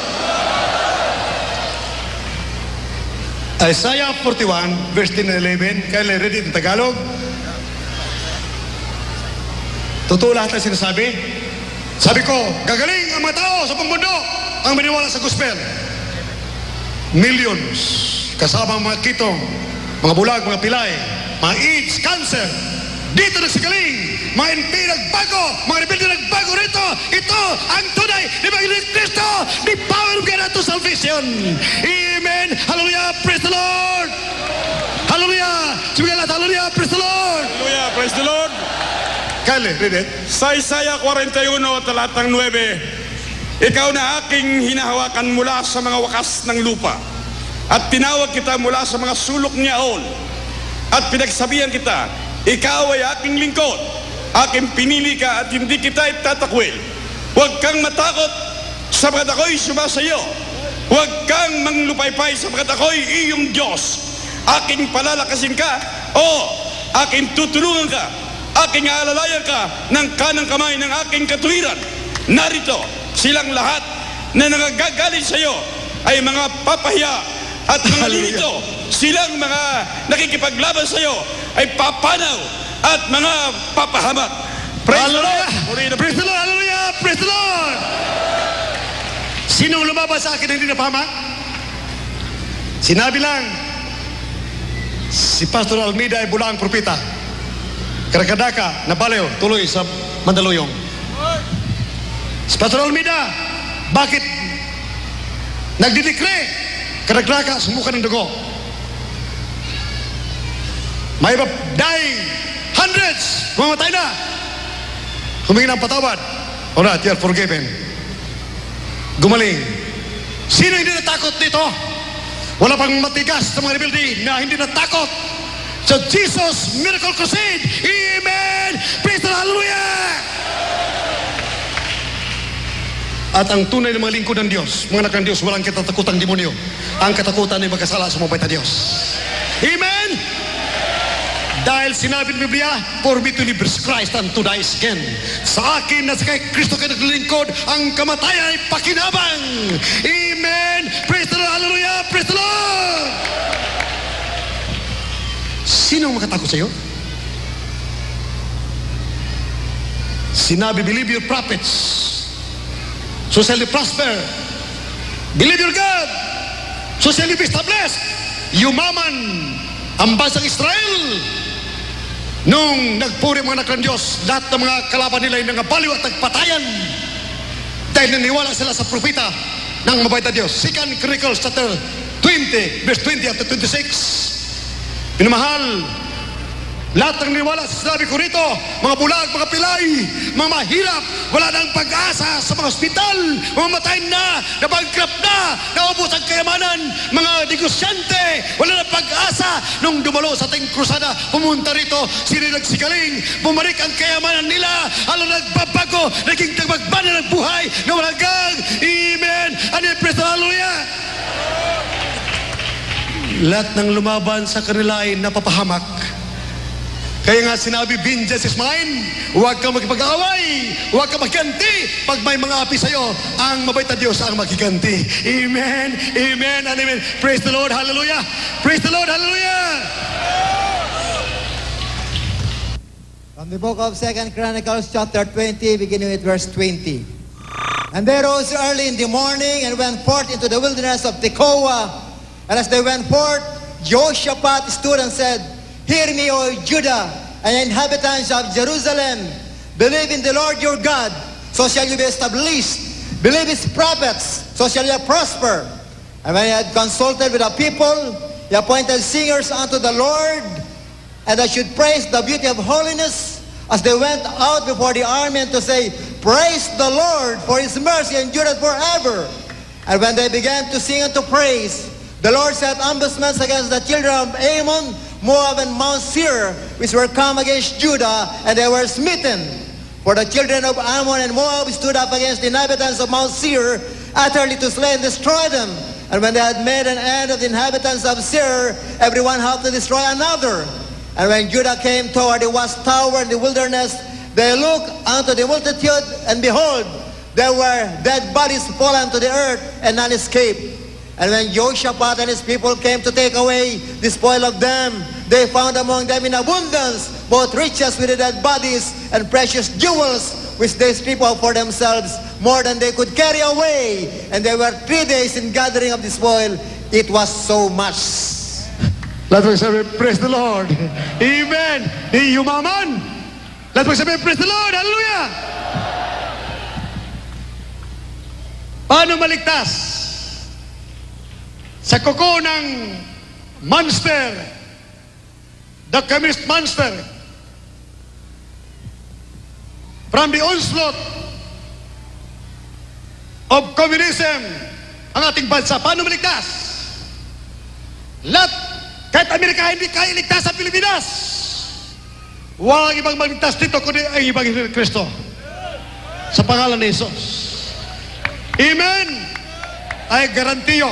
S1: Isaiah 41, verse 10 and 11. Kaya read it in Tagalog. Totoo lahat ang sinasabi. Sabi ko, gagaling ang mga tao sa buong mundo ang maniwala sa gospel. Millions. Kasama ang mga kitong, mga bulag, mga pilay, mga AIDS, cancer. Dito nagsagaling. Mga NP nagbago, mga rebelde nagbago rito. Ito ang tunay ni Panginoon Kristo, the power of God unto salvation. Amen. Hallelujah. Praise the Lord. Hallelujah. Sabi lahat, hallelujah. Praise the Lord.
S2: Hallelujah, praise the Lord.
S1: Kyle, read it.
S2: Sa Isaiah 41, talatang 9, ikaw na aking hinahawakan mula sa mga wakas ng lupa. At tinawag kita mula sa mga sulok niyaon. At pinagsabihan kita, ikaw ay aking lingkod. Aking pinili ka at hindi kita itatakwil. Huwag kang matakot sapagkat ako'y sumasayo. Huwag kang manglupaypay sapagkat ako'y iyong Diyos. Aking palalakasin ka o aking tutulungan ka. Aking aalalayan ka ng kanang kamay ng aking katuwiran. Narito, silang lahat na nagagalit sa iyo ay mga papahiya at mga lilito. Silang mga nakikipaglaban sa iyo ay papanaw at mga papahamak. Praise the Lord!
S1: Praise the Lord! Hallelujah! Praise the Lord! Sinong lumabas sa akin na hindi napahamak? Sinabi lang, si Pastor Almeida ay bulaang propeta. Karakadaka, nabaliw, tuloy sa Mandaluyong. Si Pastor Almeida, bakit nagdidekre? Karakadaka, sumuka ng dugo. May iba dying, hundreds, mamatay na. Humingi ng patawad. Alright, you are forgiven. Gumaling. Sino hindi natakot dito? Wala pang matigas sa mga rebelde na hindi natakot sa Jesus Miracle Crusade. Amen! Praise the Lord! Hallelujah! At ang tunay na mga lingkod ng Diyos, mga anak ng Diyos, walang katatakutang demonyo. Ang katakutan ay magkasala sa mabait na Diyos. Amen! Dahil sinabi ng Biblia, for me to live is Christ and to die is gain. Sa akin na sa kay Kristo kayo naglilingkod, ang kamatayan ay pakinabang. Amen! Praise the Lord! Hallelujah! Praise the Lord! Sino ang makatakot sa iyo? Sinabi, believe your prophets, so shall you prosper. Believe your God, so shall you be established. Yumaman ang bansang Israel. Nung nagpuri mga anak ng Diyos, lahat ng mga kalaban nila ay nangabaliw at nagpatayan dahil naniwala sila sa propeta ng mabait na Diyos. 2 Chronicles chapter 20, verse 20 up to 26. Minamahal, Lahat ng niwala sa sinabi ko rito, mga bulag, mga pilay, mga mahirap, wala nang pag-asa sa mga ospital, mga matay na, nabankrupt na, naubos ang kayamanan, mga negosyante, wala nang pag-asa. Nung dumalo sa ating krusada, pumunta rito, sila nagsikaling, bumalik ang kayamanan nila, alam nagbabago, naging tagbagbanan ng buhay na walang gang. Amen. Ano yung praise the hallelujah? Lahat ng lumaban sa kanila ay napapahamak. Kaya nga sinabi, vengeance is mine. Huwag kang magpag-away. Huwag kang magganti. Pag may mga api sa'yo, ang mabait na Diyos ang magiganti. Amen. Amen and amen. Praise the Lord. Hallelujah. Praise the Lord. Hallelujah.
S5: From the book of 2 Chronicles chapter 20, beginning with verse 20. And they rose early in the morning and went forth into the wilderness of Tekoa. And as they went forth, Jehoshaphat stood and said, Hear me, O Judah, and inhabitants of Jerusalem. Believe in the Lord your God, so shall you be established. Believe his prophets, so shall you prosper. And when he had consulted with the people, he appointed singers unto the Lord, and they should praise the beauty of holiness as they went out before the army, and to say, Praise the Lord, for his mercy endureth forever. And when they began to sing and to praise, the Lord set ambushments against the children of Ammon, Moab, and Mount Seir, which were come against Judah, and they were smitten. For the children of Ammon and Moab stood up against the inhabitants of Mount Seir, utterly to slay and destroy them. And when they had made an end of the inhabitants of Seir, everyone helped to destroy another. And when Judah came toward the watchtower in the wilderness, they looked unto the multitude, and behold, there were dead bodies fallen to the earth, and none escaped. And when Jehoshaphat and his people came to take away the spoil of them, they found among them in abundance both riches with the dead bodies and precious jewels, which they stripped off for themselves, more than they could carry away. And they were 3 days in gathering of the spoil. It was so much.
S1: Let me say, praise the Lord. Amen. Di yumaman. Let me say, praise the Lord. Hallelujah. Paano maligtas sa kuko ng monster, the communist monster, from the onslaught of communism, ang ating bansa? Paano maligtas? Lahat, kahit Amerika, hindi kaya iligtas sa Pilipinas. Walang ibang maligtas dito kundi ang ibang Kristo. Sa pangalan ni Jesus. Amen. Ay garantiyo